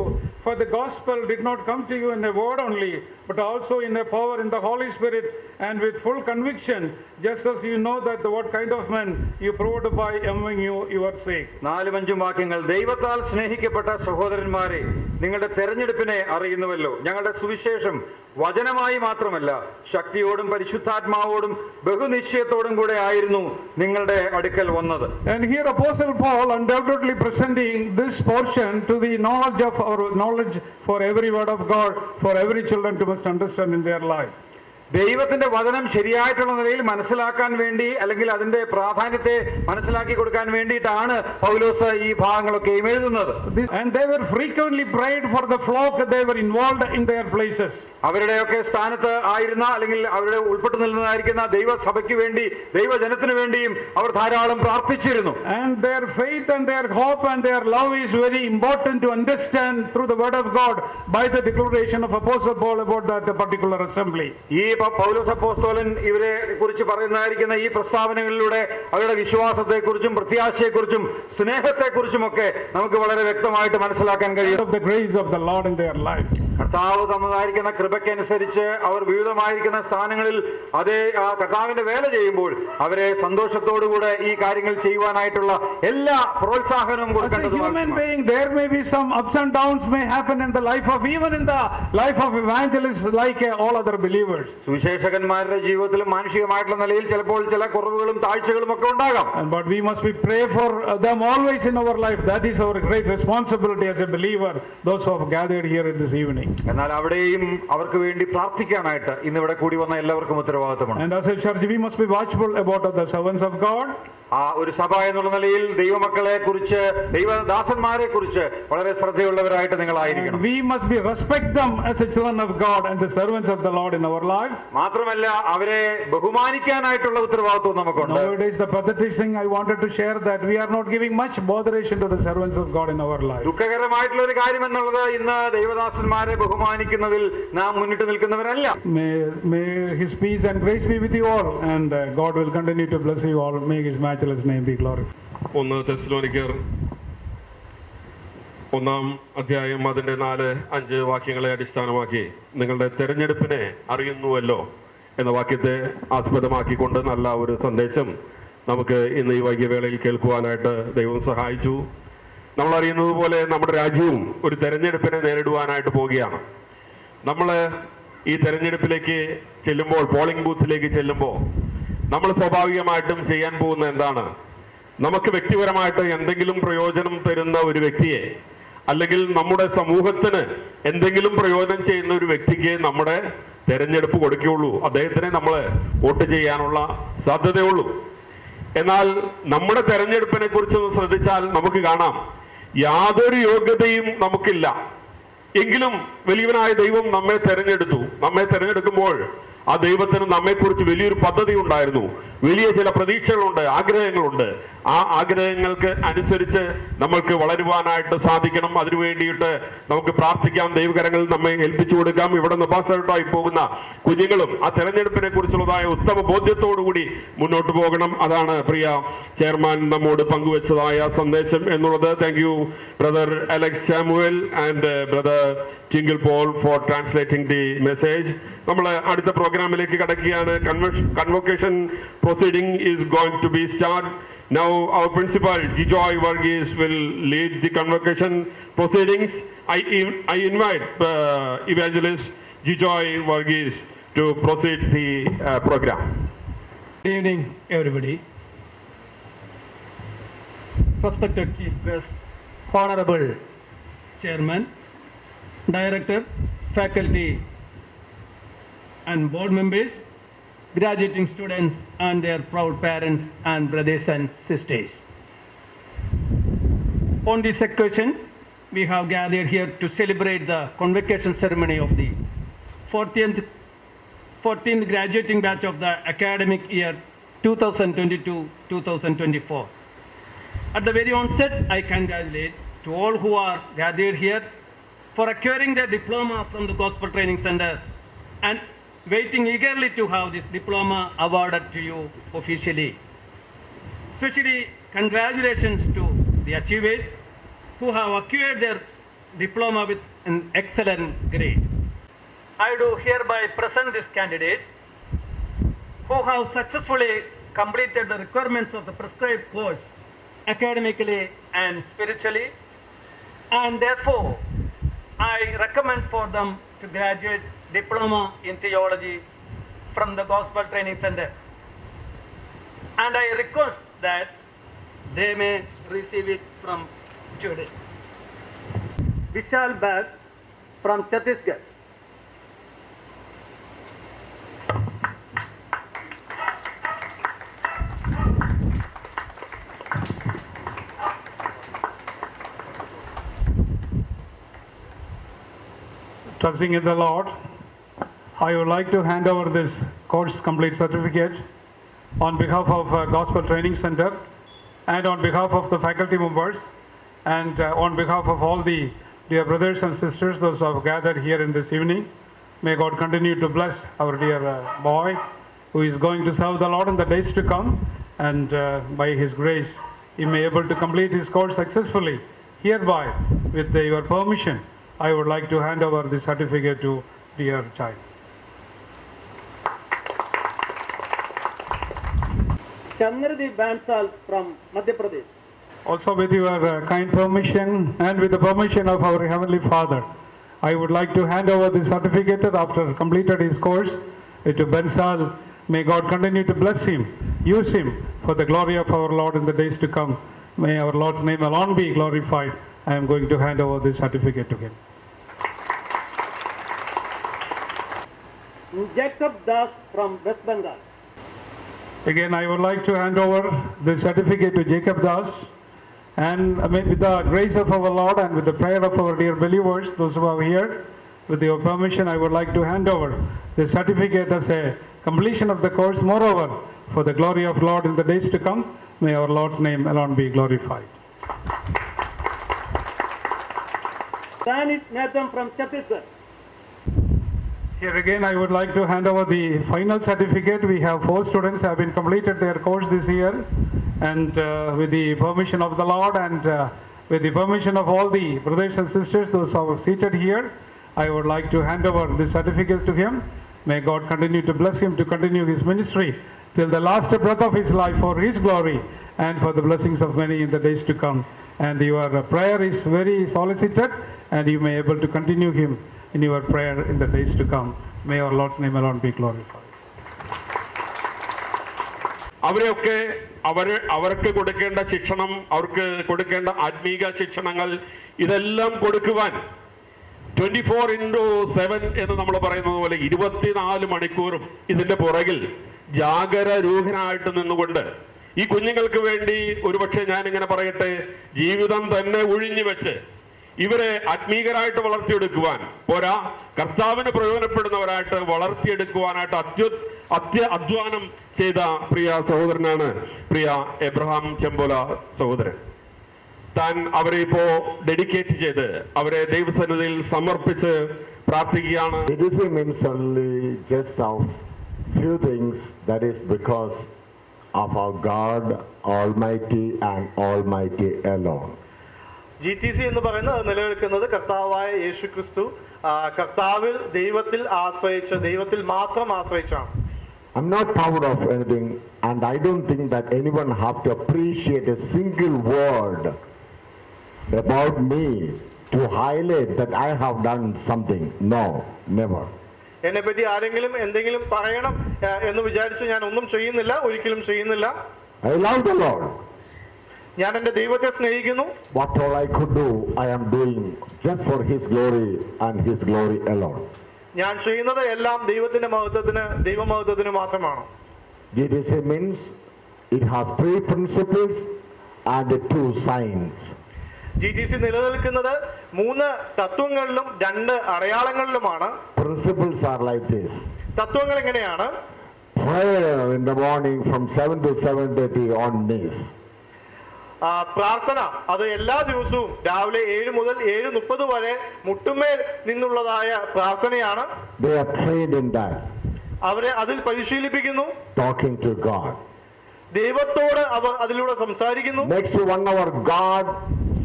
for the gospel did not come to you in a word only, but also in a power in the Holy Spirit and with full conviction, just as you know that what kind of men you proved by among you your sake. 4-5 വാക്യങ്ങൾ. ദൈവത്താൽ സ്നേഹിക്കപ്പെട്ട സഹോദരന്മാരെ, നിങ്ങളുടെ തെരഞ്ഞെടുപ്പിനെ അറിയുന്നുവല്ലോ. ഞങ്ങളുടെ സുവിശേഷം വചനമായി മാത്രമല്ല, ശക്തിയോടും പരിശുദ്ധാത്മാവോടും ബഹുനിശ്ചയത്തോടും കൂടെ ആയിരുന്നു നിങ്ങളുടെ അടുക്കൽ വന്നത്. And here Apostle Paul undoubtedly presenting this portion to the knowledge of our knowledge for every word of God, for every children to must understand in their life. ദൈവത്തിന്റെ വചനം ശരിയായിട്ടുള്ള നിലയിൽ മനസ്സിലാക്കാൻ വേണ്ടി, അല്ലെങ്കിൽ അതിന്റെ പ്രാധാന്യത്തെ മനസ്സിലാക്കി കൊടുക്കാൻ വേണ്ടിയിട്ടാണ് പൗലോസ് ഈ ഭാഗങ്ങളൊക്കെയും എഴുതുന്നത്. And they were frequently prayed for the flock they were involved in their places. അവരുടെയൊക്കെ സ്ഥാനത്ത് ആയിരുന്ന, അല്ലെങ്കിൽ അവരുടെ ഉൾപ്പെട്ടു നിൽക്കുന്നതായിരിക്കുന്ന ദൈവസഭയ്ക്ക് വേണ്ടി, ദൈവജനത്തിനു വേണ്ടിയും അവർ ധാരാളം പ്രാർത്ഥിച്ചിരുന്നു. And their faith and their hope and their love is very important to understand through the word of God by the declaration of Apostle Paul about that particular assembly. ഈ പൗലോസ് അപ്പോസ്തലൻ ഇവരെ കുറിച്ച് പറയുന്നതായിരിക്കുന്ന ഈ പ്രസ്താവനകളിലൂടെ അവരുടെ വിശ്വാസത്തെക്കുറിച്ചും പ്രത്യാശയെക്കുറിച്ചും സ്നേഹത്തെക്കുറിച്ചുമൊക്കെ നമുക്ക് വളരെ വ്യക്തമായിട്ട് മനസ്സിലാക്കാൻ കഴിയും. Of the grace of the Lord in their life. കർത്താവ് തന്നതായിരിക്കുന്ന കൃപയ്ക്കനുസരിച്ച് അവർ വിവിധമായിരിക്കുന്ന സ്ഥാനങ്ങളിൽ അതേ ആ കർത്താവിന്റെ വേല ചെയ്യുമ്പോൾ അവരെ സന്തോഷത്തോടുകൂടെ ഈ കാര്യങ്ങൾ ചെയ്യുവാനായിട്ടുള്ള എല്ലാ പ്രോത്സാഹനവും കൊടുക്കേണ്ടത്. There may be some ups and downs may happen in the life of, even in the life of evangelists like all other believers. സുവിശേഷകന്മാരുടെ ജീവിതത്തിലും മാനുഷികമായിട്ടുള്ള നിലയിൽ ചിലപ്പോൾ ചില കുറവുകളും താഴ്ചകളും ഒക്കെ ഉണ്ടാകാം. But we must be pray for them always in our life. That is our great responsibility as a believer, those who have gathered here this evening. എന്നാൽ അവിടെയും അവർക്ക് വേണ്ടി പ്രാർത്ഥിക്കാനായിട്ട് ഇന്നിവിടെ കൂടി വന്ന എല്ലാവർക്കും ഉത്തരവാദിത്തമാണ്. And as a church we must be watchful about the servants of God. ആ ഒരു സഭ എന്നുള്ള നിലയിൽ ദൈവമക്കളെ കുറിച്ച്, ദൈവദാസന്മാരെ കുറിച്ച് വളരെ ശ്രദ്ധയുള്ളവരായിട്ട് നിങ്ങളായിരിക്കണം. We must be respect them as a children of God and the servants of the Lord in our life. മാത്രമല്ല അവരെ ബഹുമാനിക്കാനായിട്ടുള്ള ഉത്തരവാദിത്വം നമുക്കുണ്ട്. Nowadays the pathetic thing I wanted to share that we are not giving much botheration to the servants of God in our life. ദുഃഖകരമായിട്ടുള്ള ഒരു കാര്യം എന്നുള്ളത് ഇന്ന് ദൈവദാസന്മാരെ ബഹുമാനിക്കുന്നതിൽ നാം മുന്നിട്ട് നിൽക്കുന്നവരല്ല. May his peace and grace be with you all, and God will continue to bless you all. May his matchless name be glorified. 1 തെസ്സലോനിക്കർ 1-ാം അധ്യായം അതിൻ്റെ 4-5 വാക്യങ്ങളെ അടിസ്ഥാനമാക്കി നിങ്ങളുടെ തെരഞ്ഞെടുപ്പിനെ അറിയുന്നുവല്ലോ എന്ന വാക്യത്തെ ആസ്പദമാക്കിക്കൊണ്ട് നല്ല ഒരു സന്ദേശം നമുക്ക് ഇന്ന് ഈ വൈകിയവേളയിൽ കേൾക്കുവാനായിട്ട് ദൈവം സഹായിച്ചു. നമ്മൾ അറിയുന്നത് പോലെ നമ്മുടെ രാജ്യവും ഒരു തെരഞ്ഞെടുപ്പിനെ നേരിടുവാനായിട്ട് പോവുകയാണ്. നമ്മൾ ഈ തെരഞ്ഞെടുപ്പിലേക്ക് ചെല്ലുമ്പോൾ, പോളിംഗ് ബൂത്തിലേക്ക് ചെല്ലുമ്പോൾ നമ്മൾ സ്വാഭാവികമായിട്ടും ചെയ്യാൻ പോകുന്ന എന്താണ്? നമുക്ക് വ്യക്തിപരമായിട്ട് എന്തെങ്കിലും പ്രയോജനം തരുന്ന ഒരു വ്യക്തിയെ, അല്ലെങ്കിൽ നമ്മുടെ സമൂഹത്തിന് എന്തെങ്കിലും പ്രയോജനം ചെയ്യുന്ന ഒരു വ്യക്തിക്ക് നമ്മുടെ തെരഞ്ഞെടുപ്പ് കൊടുക്കുകയുള്ളൂ. അദ്ദേഹത്തിനെ നമ്മൾ വോട്ട് ചെയ്യാനുള്ള സാധ്യതയുള്ളൂ. എന്നാൽ നമ്മുടെ തെരഞ്ഞെടുപ്പിനെ കുറിച്ച് ശ്രദ്ധിച്ചാൽ നമുക്ക് കാണാം, യാതൊരു യോഗ്യതയും നമുക്കില്ല. എങ്കിലും വലിയവനായ ദൈവം നമ്മെ തെരഞ്ഞെടുത്തു. നമ്മെ തെരഞ്ഞെടുക്കുമ്പോൾ ആ ദൈവത്തിന് നമ്മെക്കുറിച്ച് വലിയൊരു പദ്ധതി ഉണ്ടായിരുന്നു. വലിയ ചില പ്രതീക്ഷകളുണ്ട്, ആഗ്രഹങ്ങളുണ്ട്. ആ ആഗ്രഹങ്ങൾക്ക് അനുസരിച്ച് നമ്മൾക്ക് വളരുവാനായിട്ട് സാധിക്കണം. അതിനു വേണ്ടിയിട്ട് നമുക്ക് പ്രാർത്ഥിക്കാം, ദൈവകരങ്ങളിൽ നമ്മെ ഏൽപ്പിച്ചു കൊടുക്കാം. ഇവിടെ നിന്ന് പാസ്സായി പോകുന്ന കുഞ്ഞുങ്ങളും ആ തെരഞ്ഞെടുപ്പിനെ കുറിച്ചുള്ളതായ ഉത്തമ ബോധ്യത്തോടുകൂടി മുന്നോട്ട് പോകണം. അതാണ് പ്രിയ ചെയർമാൻ നമ്മോട് പങ്കുവച്ചതായ സന്ദേശം എന്നുള്ളത്. Thank you brother Alex Samuel and brother Tinkle Paul for translating the message. നമ്മൾ അടുത്ത പ്രോഗ്രാമിലേക്ക് കടക്കുകയാണ്. കൺവൊക്കേഷൻ proceeding is going to be started. Now our principal Jijoy Varghese will lead the convocation proceedings. I invite evangelist Jijoy Varghese to proceed the program. Good evening everybody. Respected Chief Guest, Honorable Chairman, Director, Faculty and Board members, graduating students and their proud parents and brothers and sisters. On this occasion, we have gathered here to celebrate the convocation ceremony of the 14th graduating batch of the academic year 2022-2024. At the very onset, I congratulate to all who are gathered here for acquiring their diploma from the Gospel Training Center and waiting eagerly to have this diploma awarded to you officially. Especially congratulations to the achievers who have acquired their diploma with an excellent grade. I do hereby present these candidates who have successfully completed the requirements of the prescribed course academically and spiritually, and therefore I recommend for them to graduate diploma in theology from the Gospel Training Center, and I request that they may receive it from today. Vishal Bag from Chhattisgarh. Trusting in the Lord, I would like to hand over this course complete certificate on behalf of Gospel Training Center and on behalf of the faculty members and on behalf of all the dear brothers and sisters, those who have gathered here in this evening. May God continue to bless our dear boy who is going to serve the Lord in the days to come, and by His grace he may able to complete his course successfully. Hereby, with your permission, I would like to hand over the certificate to dear child. Chandradeep Bansal from Madhya Pradesh. Also with your kind permission and with the permission of our Heavenly Father, I would like to hand over the certificate after completed his course to Bensal. May God continue to bless him, use him for the glory of our Lord in the days to come. May our Lord's name alone be glorified. I am going to hand over this certificate to him. Jacob Das from West Bengal. Again, I would like to hand over the certificate to Jacob Das. And with the grace of our Lord and with the prayer of our dear believers, those who are here, with your permission, I would like to hand over the certificate as a completion of the course. Moreover, for the glory of Lord in the days to come, may our Lord's name alone be glorified. Sanit Nathan from Chhattisgarh. Here again, I would like to hand over the final certificate. We have 4 students who have been completed their course this year, and with the permission of the Lord and with the permission of all the brothers and sisters, those who are seated here, I would like to hand over the certificates to him. May God continue to bless him to continue his ministry till the last breath of his life for his glory and for the blessings of many in the days to come. And your prayer is very solicited, and you may be able to continue him in your prayer in the days to come. May our Lord's name alone be glorified. അവർക്ക് കൊടുക്കേണ്ട ശിക്ഷണം, അവർക്ക് കൊടുക്കേണ്ട ആത്മീക ശിക്ഷണങ്ങൾ ഇതെല്ലാം കൊടുക്കുവാൻ 24/7 എന്ന് നമ്മൾ പറയുന്നത് പോലെ 24 മണിക്കൂറും ഇതിന്റെ പുറകിൽ ജാഗരൂകനായിട്ട് നിന്നുകൊണ്ട് ഈ കുഞ്ഞുങ്ങൾക്ക് വേണ്ടി ഒരുപക്ഷെ ഞാനിങ്ങനെ പറയട്ടെ, ജീവിതം തന്നെ ഒഴിഞ്ഞു വെച്ച് ഇവരെ ആത്മീകരായിട്ട് വളർത്തിയെടുക്കുവാൻ പോരാ, കർത്താവിന് പ്രയോജനപ്പെടുന്നവരായിട്ട് വളർത്തിയെടുക്കുവാനായിട്ട് അധ്വാനം ചെയ്ത പ്രിയ സഹോദരനാണ് പ്രിയ എബ്രഹാം ചെമ്പോല സഹോദരൻ. താൻ അവരെ ഇപ്പോ ഡെഡിക്കേറ്റ് ചെയ്ത് അവരെ ദൈവസന്നിധിയിൽ സമർപ്പിച്ച് പ്രാർത്ഥിക്കുകയാണ്. It is means only just of few things, that is because of our God Almighty and Almighty alone. GTC എന്ന് പറയുന്നത് നിലനിൽക്കുന്നത് കർത്താവായ യേശു ക്രിസ്തു കർത്താവിൽ ദൈവത്തിൽ ആശ്രയിച്ച് ദൈവത്തിൽ മാത്രം ആശ്രയിച്ചാണ്. I'm not proud of anything, and I don't think that anyone have to appreciate a single word about me to highlight that I have done something. No, never. എന്നെ പറ്റി ആരെങ്കിലും എന്തെങ്കിലും പറയണം എന്ന് വിചാരിച്ച് ഞാൻ ഒന്നും ചെയ്യുന്നില്ല, ഒരിക്കലും ചെയ്യുന്നില്ല. I love the Lord. ഞാൻ എൻ്റെ ദൈവത്തെ സ്നേഹിക്കുന്നു. What all I could do, I am doing just for His glory and His glory alone. ഞാൻ ചെയ്യുന്നത് എല്ലാം ദൈവത്തിന്റെ മഹത്വത്തിന്, ദൈവമഹത്വത്തിന് മാത്രമാണ്. GTC means it has 3 principles and 2 signs. GTC നിലനിൽക്കുന്നത് 3 തത്വങ്ങളിലും 2 അടയാളങ്ങളിലുമാണ്. Principles are like this. തത്വങ്ങൾ എങ്ങനെയാണ്? Prayer in the morning from 7 to 7:30 on knees. പ്രാർത്ഥന അത് എല്ലാ ദിവസവും രാവിലെ 7 മുതൽ 7:30 വരെ മുട്ടുമേൽ നിന്നുള്ളതായ പ്രാർത്ഥനയാണ്. They are trained in that. അവരെ അതിൽ പരിശീലിപ്പിക്കുന്നു. Talking to God. ദൈവത്തോട് അവർ അതിലൂടെ സംസാരിക്കുന്നു. Next 1 hour God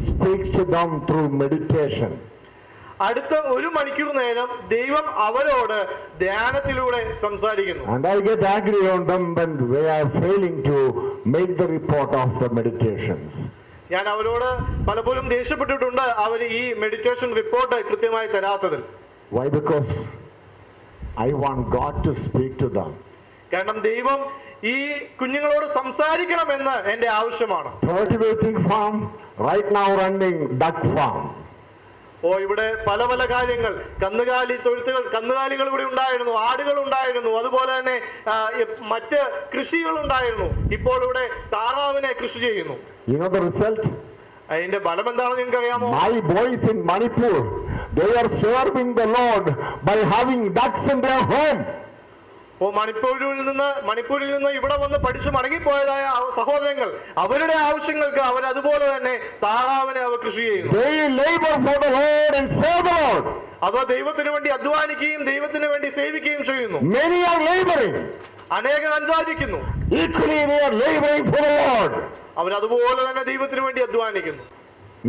speaks to them through meditation. അടുത്ത 1 മണിക്കൂർ നേരം ദൈവം അവരോട് ധ്യാനത്തിലൂടെ സംസാരിക്കുന്നു. And I get angry on them when they are failing to make the report of the meditations. ഞാൻ അവരോട് പലപ്പോഴും ദേഷ്യപ്പെട്ടിട്ടുണ്ട്, അവർ ഈ മെഡിറ്റേഷൻ റിപ്പോർട്ട് കൃത്യമായി തരാത്തതിൽ. Why? Because I want God to speak to them. കാരണം ദൈവം ഈ കുഞ്ഞുങ്ങളോട് സംസാരിക്കണമെന്ന് എൻ്റെ ആവശ്യമാണ്. Cultivating farm, right now running duck farm. ഇവിടെ പല പല കാര്യങ്ങൾ, കന്നുകാലി തൊഴുത്തുകൾ, കന്നുകാലികൾ ഇവിടെ ഉണ്ടായിരുന്നു, ആടുകൾ ഉണ്ടായിരുന്നു, അതുപോലെ തന്നെ മറ്റ് കൃഷികൾ ഉണ്ടായിരുന്നു. ഇപ്പോൾ ഇവിടെ താറാവിനെ കൃഷി ചെയ്യുന്നു. You know the result? അതിന്റെ ഫലം എന്താണെന്ന് നിങ്ങൾക്ക് അറിയാമോ? My boys in Manipur, they are serving the Lord by having ducks in their home. മണിപ്പൂരിൽ നിന്ന് ഇവിടെ വന്ന് പഠിച്ചു മടങ്ങിപ്പോയതായ സഹോദരങ്ങൾ അവരുടെ ആവശ്യങ്ങൾക്ക് അവർ അതുപോലെ തന്നെ താറാവിനെ അവർ കൃഷി ചെയ്യുന്നു. അവർ ദൈവത്തിന് വേണ്ടി അധ്വാനിക്കുകയും ദൈവത്തിന് വേണ്ടി സേവിക്കുകയും ചെയ്യുന്നു. അനേകം അധ്വാനിക്കുന്നു. അവർ അതുപോലെ തന്നെ ദൈവത്തിന് വേണ്ടി അധ്വാനിക്കുന്നു.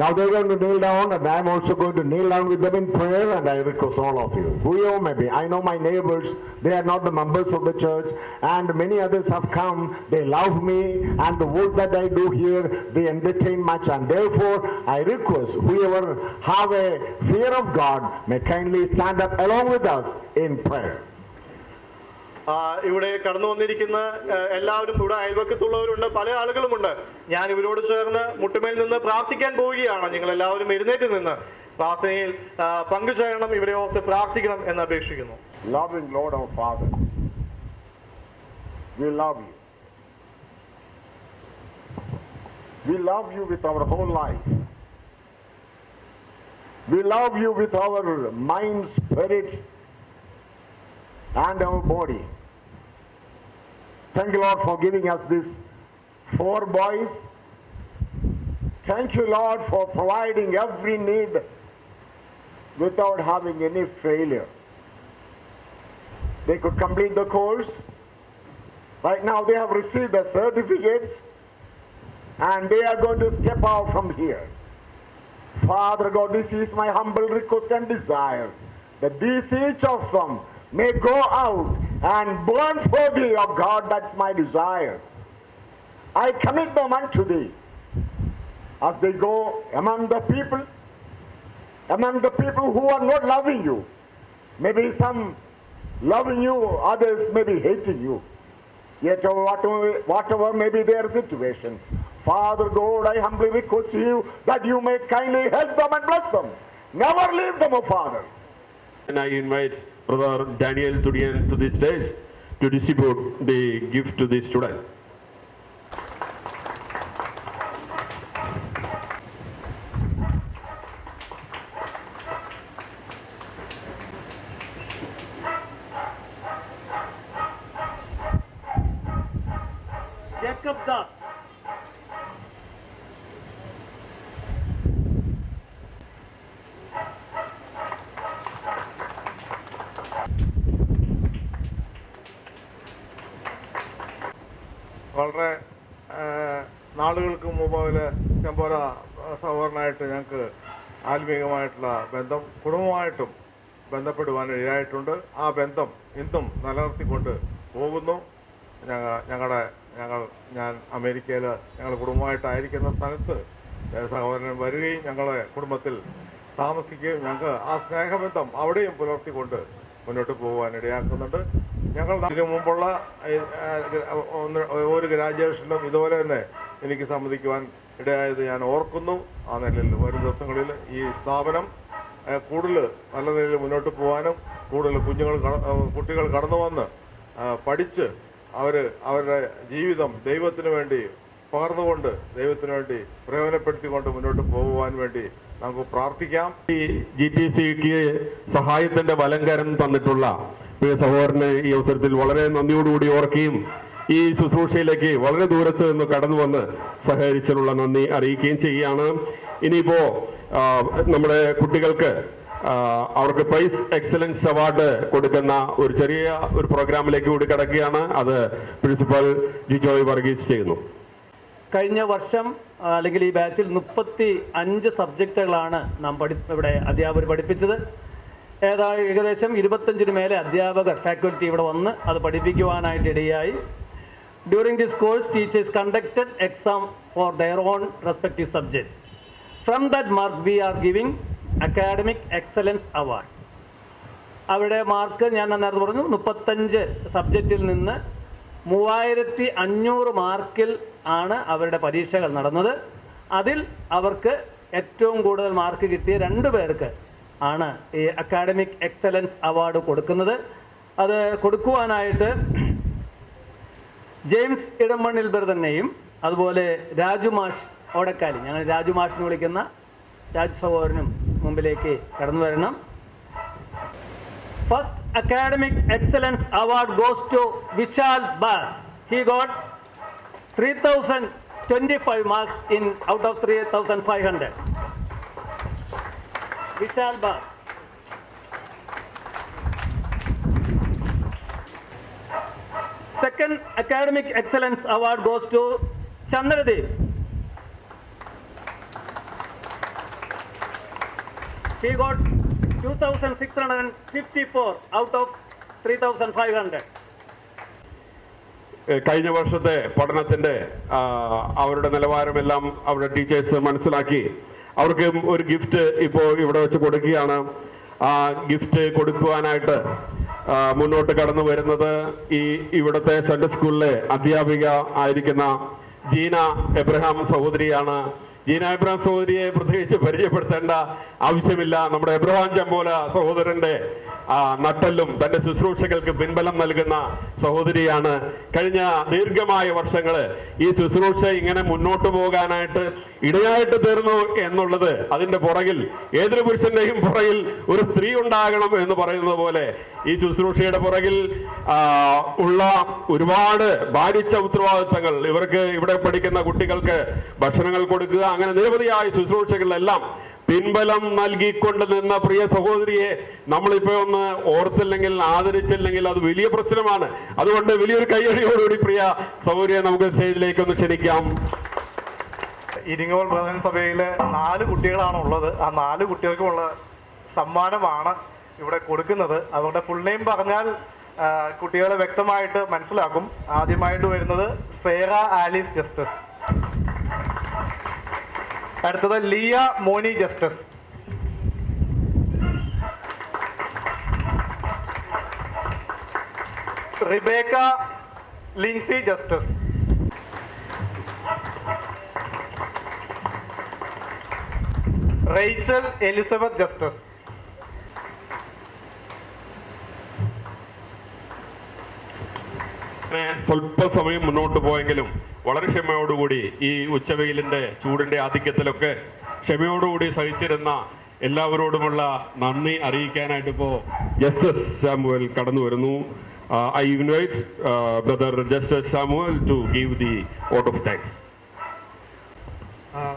Now they're going to kneel down, and I'm also going to kneel down with them in prayer, and I request all of you, whoever may be. I know my neighbors, they are not the members of the church, and many others have come. They love me, and the work that I do here, they entertain much, and therefore I request whoever have a fear of God may kindly stand up along with us in prayer. ഇവിടെ കടന്നു വന്നിരിക്കുന്ന എല്ലാവരും ഇവിടെ അയൽവക്കത്തുള്ളവരുണ്ട്, പല ആളുകളുമുണ്ട്. ഞാൻ ഇവരോട് ചേർന്ന് മുട്ടുമേൽ നിന്ന് പ്രാർത്ഥിക്കാൻ പോവുകയാണ്. നിങ്ങൾ എല്ലാവരും എഴുന്നേറ്റ് നിന്ന് പ്രാർത്ഥനയിൽ പങ്കുചേരണം, ഇവരെ ഓർത്ത് പ്രാർത്ഥിക്കണം എന്ന് അപേക്ഷിക്കുന്നു. Loving Lord our Father, we love you. We love you with our whole life. We love you with our mind, spirit, and our body. Thank you, Lord, for giving us these 4 boys. Thank you, Lord, for providing every need without having any failure. They could complete the course. Right now they have received a certificate and they are going to step out from here. Father God, this is my humble request and desire, that these each of them may go out and burn for thee, oh God, that's my desire. I commit them unto thee as they go among the people who are not loving you. Maybe some loving you, others may be hating you. Yet whatever may be their situation, Father God, I humbly request you that you may kindly help them and bless them. Never leave them, oh Father. And I invite Brother Daniel Tudian to this stage to distribute the gift to the student. Jacob Das. വളരെ നാളുകൾക്ക് മുമ്പിൽ ചെമ്പോല സഹോദരനായിട്ട് ഞങ്ങൾക്ക് ആത്മീയമായിട്ടുള്ള ബന്ധം കുടുംബമായിട്ടും ബന്ധപ്പെടുവാൻ ഇടയായിട്ടുണ്ട്. ആ ബന്ധം ഇന്നും നിലനിർത്തിക്കൊണ്ട് പോകുന്നു. ഞാൻ അമേരിക്കയിൽ ഞങ്ങൾ കുടുംബമായിട്ടായിരിക്കുന്ന സ്ഥലത്ത് സഹോദരൻ വരികയും ഞങ്ങളെ കുടുംബത്തിൽ താമസിക്കുകയും ഞങ്ങൾക്ക് ആ സ്നേഹബന്ധം അവിടെയും പുലർത്തിക്കൊണ്ട് മുന്നോട്ട് പോകുവാൻ ഇടയാക്കുന്നുണ്ട്. ഞങ്ങൾ ഇതിനു മുമ്പുള്ള ഒരു ഗ്രാജുവേഷനിലും ഇതുപോലെ തന്നെ എനിക്ക് സംബന്ധിക്കുവാൻ ഇടയായത് ഞാൻ ഓർക്കുന്നു. ആ നിലയിൽ വരും ദിവസങ്ങളിൽ ഈ സ്ഥാപനം കൂടുതൽ നല്ല നിലയിൽ മുന്നോട്ട് പോകാനും കൂടുതൽ കുട്ടികൾ കടന്നു വന്ന് പഠിച്ച് അവരുടെ ജീവിതം ദൈവത്തിന് വേണ്ടി പകർന്നുകൊണ്ട് ദൈവത്തിന് വേണ്ടി പ്രയോജനപ്പെടുത്തിക്കൊണ്ട് മുന്നോട്ട് പോകുവാൻ വേണ്ടി നമുക്ക് പ്രാർത്ഥിക്കാം. ഈ GTCക്ക് സഹായത്തിന്റെ വലങ്കരം തന്നിട്ടുള്ള പ്രിയ സഹോദരനെ ഈ അവസരത്തിൽ വളരെ നന്ദിയോടുകൂടി ഓർക്കുകയും ഈ ശുശ്രൂഷയിലേക്ക് വളരെ ദൂരത്ത് നിന്ന് കടന്നു വന്ന് സഹകരിച്ചതിനുള്ള നന്ദി അറിയിക്കുകയും ചെയ്യുകയാണ്. ഇനിയിപ്പോ നമ്മുടെ കുട്ടികൾക്ക് അവർക്ക് പ്രൈസ് എക്സലൻസ് അവാർഡ് കൊടുക്കുന്ന ഒരു ചെറിയ ഒരു പ്രോഗ്രാമിലേക്ക് കൂടി കടക്കുകയാണ്. അത് പ്രിൻസിപ്പൽ ജിജോയ് വർഗീസ് ചെയ്യുന്നു. കഴിഞ്ഞ വർഷം അല്ലെങ്കിൽ ഈ ബാച്ചിൽ 35 സബ്ജക്റ്റുകളാണ് നാം ഇവിടെ അധ്യാപകർ പഠിപ്പിച്ചത്. ഏകദേശം 25 മേലെ അധ്യാപകർ ഫാക്കൽറ്റി ഇവിടെ വന്ന് അത് പഠിപ്പിക്കുവാനായിട്ട് ഇടയായി. During this course teachers conducted exam for their own respective subjects. From that mark we are giving academic excellence award. അവിടെ മാർക്ക് ഞാൻ നേരത്തെ പറഞ്ഞു 35 സബ്ജക്റ്റിൽ നിന്ന് 3500 മാർക്കിൽ ആണ് അവരുടെ പരീക്ഷകൾ നടന്നത്. അതിൽ അവർക്ക് ഏറ്റവും കൂടുതൽ മാർക്ക് കിട്ടിയ 2 പേർക്ക് ആണ് ഈ അക്കാഡമിക് എക്സലൻസ് അവാർഡ് കൊടുക്കുന്നത്. അത് കൊടുക്കുവാനായിട്ട് ജെയിംസ് ഇടമണ്ണിൽ ബർദനെയും അതുപോലെ രാജു മാഷ് ഓടക്കാലി, ഞങ്ങൾ രാജു മാഷ് എന്ന് വിളിക്കുന്ന രാജു സഹോദരനും മുമ്പിലേക്ക് കടന്നു വരണം. First academic excellence award goes to Vishal Bar. He got 3025 marks out of 3500. Vishal Bar. Second academic excellence award goes to Chandradeep. He got 2654 out of 3500. കഴിഞ്ഞ വർഷത്തെ പഠനത്തിന്റെ അവരുടെ നിലവാരമെല്ലാം അവരുടെ ടീച്ചേഴ്സ് മനസ്സിലാക്കി അവർക്ക് ഒരു ഗിഫ്റ്റ് ഇപ്പോൾ ഇവിടെ വെച്ച് കൊടുക്കുകയാണ്. ആ ഗിഫ്റ്റ് കൊടുക്കുവാനായിട്ട് മുന്നോട്ട് കടന്നു വരുന്നത് ഇവിടുത്തെ സെൻട്രൽ സ്കൂളിലെ അധ്യാപിക ആയിരിക്കുന്ന ജീന എബ്രഹാം സഹോദരിയാണ്. ജീന എബ്രഹാം സഹോദരിയെ പ്രത്യേകിച്ച് പരിചയപ്പെടുത്തേണ്ട ആവശ്യമില്ല. നമ്മുടെ എബ്രഹാം ചമ്പോല സഹോദരന്റെ നട്ടലും തന്റെ ശുശ്രൂഷകൾക്ക് പിൻബലം നൽകുന്ന സഹോദരിയാണ്. കഴിഞ്ഞ ദീർഘമായ വർഷങ്ങള് ഈ ശുശ്രൂഷ ഇങ്ങനെ മുന്നോട്ട് പോകാനായിട്ട് ഇടയായിട്ട് തീർന്നു എന്നുള്ളത് അതിന്റെ പുറകിൽ ഏതൊരു പുരുഷന്റെയും പുറകിൽ ഒരു സ്ത്രീ ഉണ്ടാകണം എന്ന് പറയുന്നത് പോലെ ഈ ശുശ്രൂഷയുടെ പുറകിൽ ഉള്ള ഒരുപാട് ഭാരിച്ച ഉത്തരവാദിത്തങ്ങൾ, ഇവർക്ക് ഇവിടെ പഠിക്കുന്ന കുട്ടികൾക്ക് ഭക്ഷണങ്ങൾ കൊടുക്കുക, അങ്ങനെ നിരവധിയായ ശുശ്രൂഷകളിലെല്ലാം പിൻബലം നൽകിക്കൊണ്ട് നിന്ന പ്രിയ സഹോദരിയെ നമ്മളിപ്പോ ഒന്ന് ഓർത്തില്ലെങ്കിൽ ആദരിച്ചില്ലെങ്കിൽ അത് വലിയ പ്രശ്നമാണ്. അതുകൊണ്ട് വലിയൊരു കയ്യടിയോടുകൂടി പ്രിയ സഹോദരിയെ നമുക്ക് സ്റ്റേജിലേക്ക് ഒന്ന് ക്ഷണിക്കാം. ഇരിങ്ങോൾ ബ്രദറൻ സഭയിലെ 4 കുട്ടികളാണ് ഉള്ളത്. ആ 4 കുട്ടികൾക്കുമുള്ള സമ്മാനമാണ് ഇവിടെ കൊടുക്കുന്നത്. അവരുടെ ഫുൾ നെയിം പറഞ്ഞാൽ കുട്ടികളെ വ്യക്തമായിട്ട് മനസ്സിലാക്കും. ആദ്യമായിട്ട് വരുന്നത് സേറ ആലീസ് ജസ്റ്റിസ്, അടുത്തത് Leah Moni Justice, Rebecca Lincy Justice, Rachel Elizabeth Justice. സ്വല്പ സമയം മുന്നോട്ട് പോയെങ്കിലും വളരെ ക്ഷമയോടുകൂടി ഈ ഉച്ചവെയിലിന്റെ ചൂടിന്റെ ആധിക്യത്തിലൊക്കെ ക്ഷമയോടുകൂടി സഹിച്ചിരുന്ന എല്ലാവരോടുമുള്ള നന്ദി അറിയിക്കാനായിട്ട് ഇപ്പോ ജസ്റ്റിസ് സാമുവൽ കടന്നു വരുന്നു. I invite brother Justice Samuel to give the vote of thanks.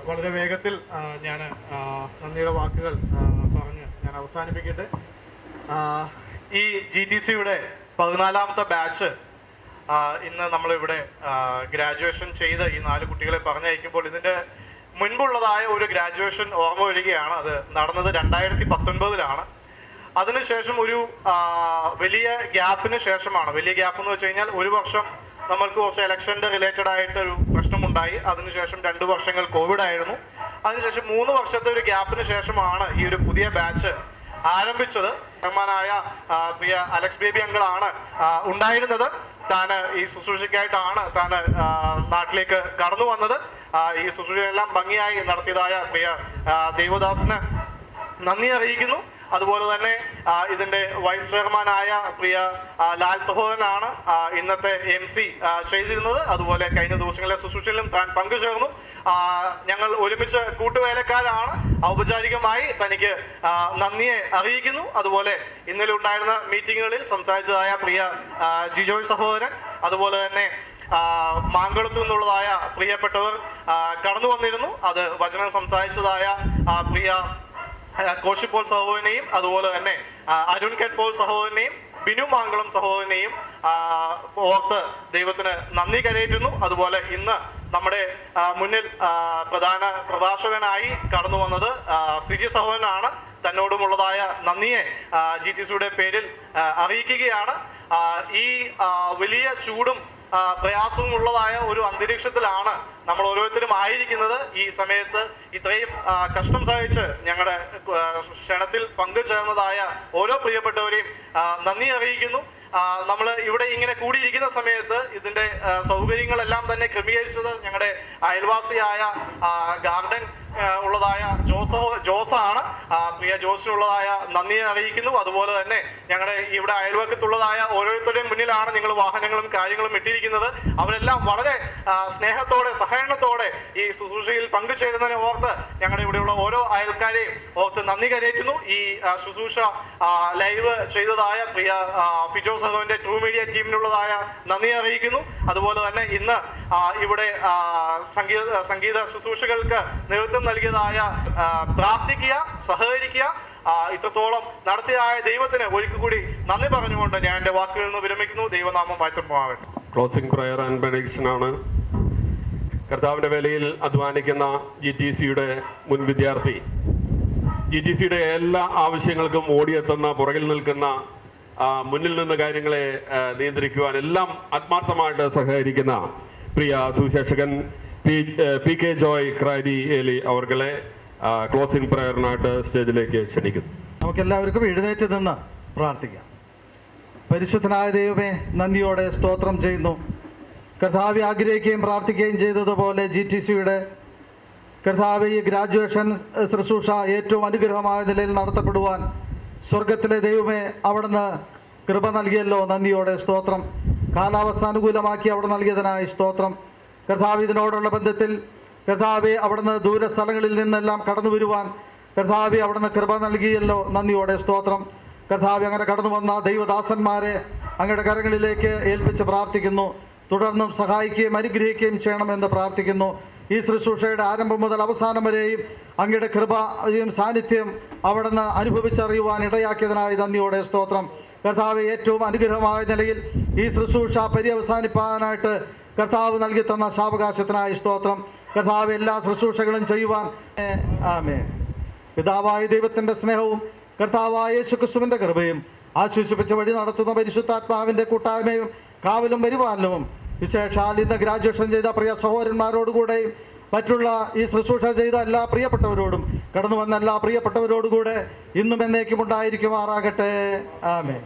വളരെ വേഗത്തിൽ ഞാൻ നന്ദിയുടെ വാക്കുകൾ പറഞ്ഞ് ഞാൻ അവസാനിപ്പിക്കട്ടെ. ഈ GTCയുടെ 14ാമത്തെ ബാച്ച് ഇന്ന് നമ്മളിവിടെ ഗ്രാജുവേഷൻ ചെയ്ത് ഈ 4 കുട്ടികളെ പറഞ്ഞയക്കുമ്പോൾ ഇതിൻ്റെ മുൻപുള്ളതായ ഒരു ഗ്രാജുവേഷൻ ഓർമ്മ വരികയാണ്. അത് നടന്നത് 2019-ലാണ്. അതിനുശേഷം ഒരു വലിയ ഗ്യാപ്പിന് ശേഷമാണ്. വലിയ ഗ്യാപ്പ് എന്ന് വെച്ച് കഴിഞ്ഞാൽ 1 വർഷം നമ്മൾക്ക് കുറച്ച് ഇലക്ഷൻ്റെ റിലേറ്റഡ് ആയിട്ടൊരു പ്രശ്നമുണ്ടായി. അതിനുശേഷം 2 വർഷങ്ങൾ കോവിഡ് ആയിരുന്നു. അതിനുശേഷം 3 വർഷത്തെ ഒരു ഗ്യാപ്പിന് ശേഷമാണ് ഈ ഒരു പുതിയ ബാച്ച് ആരംഭിച്ചത്. ബഹുമാനായ പ്രിയ അലക്സ് ബേബി അങ്കിളാണ് ഉണ്ടായിരുന്നത്. താൻ ഈ ശുശ്രൂഷയ്ക്കായിട്ടാണ് താൻ നാട്ടിലേക്ക് കടന്നു വന്നത്. ഈ ശുശ്രൂഷയെല്ലാം ഭംഗിയായി നടത്തിയതായ പ്രിയ ദേവദാസിന് നന്ദി അറിയിക്കുന്നു. അതുപോലെ തന്നെ ഇതിൻ്റെ വൈസ് ചെയർമാനായ പ്രിയ ലാൽ സഹോദരനാണ് ഇന്നത്തെ MC ചെയ്തിരുന്നത്. അതുപോലെ കഴിഞ്ഞ ദിവസങ്ങളിലെ ശുശ്രൂഷയിലും താൻ പങ്കുചേർന്നു. ഞങ്ങൾ ഒരുമിച്ച് കൂട്ടുവേലക്കാരാണ്. ഔപചാരികമായി തനിക്ക് നന്ദിയെ അറിയിക്കുന്നു. അതുപോലെ ഇന്നലെ ഉണ്ടായിരുന്ന മീറ്റിങ്ങുകളിൽ സംസാരിച്ചതായ പ്രിയ ജിജോയ് സഹോദരൻ, അതുപോലെ തന്നെ മാങ്കുളത്തു നിന്നുള്ളതായ പ്രിയപ്പെട്ടവർ കടന്നു വന്നിരുന്നു. അത് വചനം സംസാരിച്ചതായ പ്രിയ കോശിപ്പോൾ സഹോദരനെയും അതുപോലെ തന്നെ അരുൺ കെട്പോൾ സഹോദരനെയും ബിനു മാങ്കുളം സഹോദരനെയും ഓർത്ത് ദൈവത്തിന് നന്ദി കരയേറ്റുന്നു. അതുപോലെ ഇന്ന് നമ്മുടെ മുന്നിൽ പ്രധാന പ്രഭാഷകനായി കടന്നു വന്നത് സിജി സഹോദരനാണ്. തന്നോടുമുള്ളതായ നന്ദിയെ GTCയുടെ പേരിൽ അറിയിക്കുകയാണ്. ഈ വലിയ ചൂടും പ്രയാസവും ഉള്ളതായ ഒരു അന്തരീക്ഷത്തിലാണ് നമ്മൾ ഓരോരുത്തരും ആയിരിക്കുന്നത്. ഈ സമയത്ത് ഇത്രയും കഷ്ടം സഹിച്ച് ഞങ്ങളുടെ ക്ഷണത്തിൽ പങ്കുചേർന്നതായ ഓരോ പ്രിയപ്പെട്ടവരെയും നന്ദി അറിയിക്കുന്നു. നമ്മൾ ഇവിടെ ഇങ്ങനെ കൂടിയിരിക്കുന്ന സമയത്ത് ഇതിൻ്റെ സൗകര്യങ്ങളെല്ലാം തന്നെ ക്രമീകരിച്ചത് ഞങ്ങളുടെ അയൽവാസിയായ ഗാർഡൻ ഉള്ളതായ ജോസാണ്. പ്രിയ ജോസിനുള്ളതായ നന്ദി അറിയിക്കുന്നു. അതുപോലെ തന്നെ ഞങ്ങളുടെ ഇവിടെ അയൽവക്കത്തുള്ളതായ ഓരോരുത്തരുടെയും മുന്നിലാണ് നിങ്ങൾ വാഹനങ്ങളും കാര്യങ്ങളും ഇട്ടിരിക്കുന്നത്. അവരെല്ലാം വളരെ സ്നേഹത്തോടെ സഹകരണത്തോടെ ഈ ശുശ്രൂഷയിൽ പങ്കുചേരുന്നതിനെ ഓർത്ത് ഞങ്ങളുടെ ഇവിടെയുള്ള ഓരോ അയൽക്കാരെയും ഓർത്ത് നന്ദി കരയേറ്റുന്നു. ഈ ശുശ്രൂഷ ലൈവ് ചെയ്തതായ പ്രിയ ഫിജോ സഹോദരന്റെ ട്രൂ മീഡിയ ടീമിനുള്ളതായ നന്ദി അറിയിക്കുന്നു. അതുപോലെ തന്നെ ഇന്ന് ഇവിടെ സംഗീത ശുശ്രൂഷകൾക്ക് നേതൃത്വം നൽകിയതായ പ്രാർത്ഥിക്കുക, സഹകരിക്കുക, ഇത്രത്തോളം നടത്തിയായ ദൈവത്തിന് ഒരിക്കൽ കൂടി നന്ദി പറഞ്ഞുകൊണ്ട് ഞാൻ എൻ്റെ വാക്കുകളിൽ നിന്ന് വിരമിക്കുന്നു. ദൈവനാമം വാഴ്ത്തപ്പെടുമാറാകട്ടെ. ക്ലോസിംഗ് പ്രയർ ആൻഡ് ബെനഡിക്ഷൻ ആണ്. കർത്താവിന്റെ വേലയിൽ അധ്വാനിക്കുന്ന GTCയുടെ മുൻ വിദ്യാർത്ഥി, GTCയുടെ എല്ലാ ആവശ്യങ്ങൾക്കും ഓടിയെത്തുന്ന, പുറകിൽ നിൽക്കുന്ന, മുന്നിൽ നിന്ന് കാര്യങ്ങളെ നിയന്ത്രിക്കുവാൻ എല്ലാം ആത്മാർത്ഥമായിട്ട് സഹകരിക്കുന്ന പ്രിയ സുവിശേഷകൻ PK ജോയ് ക്രാരി ഏലി അവർകളെ ക്ലോസിംഗ് പ്രയറിനായിട്ട് സ്റ്റേജിലേക്ക് ക്ഷണിക്കുന്നു. നമുക്കെല്ലാവർക്കും എഴുന്നേറ്റ് നിന്ന് പ്രാർത്ഥിക്കാം. പരിശുദ്ധനായ ദൈവമേ, നന്ദിയോടെ സ്തോത്രം ചെയ്യുന്നു. കർത്താവ് ആഗ്രഹിക്കുകയും പ്രാർത്ഥിക്കുകയും ചെയ്തതുപോലെ GTCയുടെ കർത്താവ് ഈ ഗ്രാജുവേഷൻ ശുശ്രൂഷ ഏറ്റവും അനുഗ്രഹമായ നിലയിൽ നടത്തപ്പെടുവാൻ സ്വർഗത്തിലെ ദൈവമേ അവിടുന്ന് കൃപ നൽകിയല്ലോ. നന്ദിയോടെ സ്തോത്രം. കാലാവസ്ഥ അനുകൂലമാക്കി അവിടെ നൽകിയതിനായി സ്തോത്രം. കർത്താവ് ഇതിനോടുള്ള ബന്ധത്തിൽ കർത്താവെ അവിടുന്ന് ദൂരസ്ഥലങ്ങളിൽ നിന്നെല്ലാം കടന്നു വരുവാൻ കർത്താവെ അവിടുന്ന് കൃപ നൽകിയല്ലോ. നന്ദിയോടെ സ്തോത്രം. കർത്താവ് അങ്ങനെ കടന്നു വന്ന ദൈവദാസന്മാരെ അങ്ങയുടെ കരങ്ങളിലേക്ക് ഏൽപ്പിച്ച് പ്രാർത്ഥിക്കുന്നു. തുടർന്നും സഹായിക്കുകയും അനുഗ്രഹിക്കുകയും ചെയ്യണമെന്ന് പ്രാർത്ഥിക്കുന്നു. ഈ ശുശ്രൂഷയുടെ ആരംഭം മുതൽ അവസാനം വരെയും അങ്ങയുടെ കൃപയും സാന്നിധ്യം അവിടുന്ന് അനുഭവിച്ചറിയുവാൻ ഇടയാക്കിയതിനായി നന്ദിയോടെ സ്തോത്രം. കർത്താവ് ഏറ്റവും അനുഗ്രഹമായ നിലയിൽ ഈ ശുശ്രൂഷ പര്യവസാനിപ്പാനായിട്ട് കർത്താവ് നൽകി തന്ന സാവകാശത്തിനായി സ്തോത്രം. കർത്താവ് എല്ലാ ശുശ്രൂഷകളും ചെയ്യുവാൻ ആമേൻ. പിതാവായ ദൈവത്തിൻ്റെ സ്നേഹവും കർത്താവായ യേശുക്രിസ്തുവിൻ്റെ കൃപയും ആശ്വസിപ്പിച്ച വഴി നടത്തുന്ന പരിശുദ്ധാത്മാവിൻ്റെ കൂട്ടായ്മയും കാവലും പരിപാലനവും വിശേഷാൽ ഇന്ന് ഗ്രാജുവേഷൻ ചെയ്ത പ്രിയ സഹോദരന്മാരോടുകൂടെയും മറ്റുള്ള ഈ ശുശ്രൂഷ ചെയ്ത എല്ലാ പ്രിയപ്പെട്ടവരോടും കടന്നു വന്ന എല്ലാ പ്രിയപ്പെട്ടവരോടുകൂടെ ഇന്നും എന്നേക്കും ഉണ്ടായിരിക്കുമാറാകട്ടെ. ആമേൻ.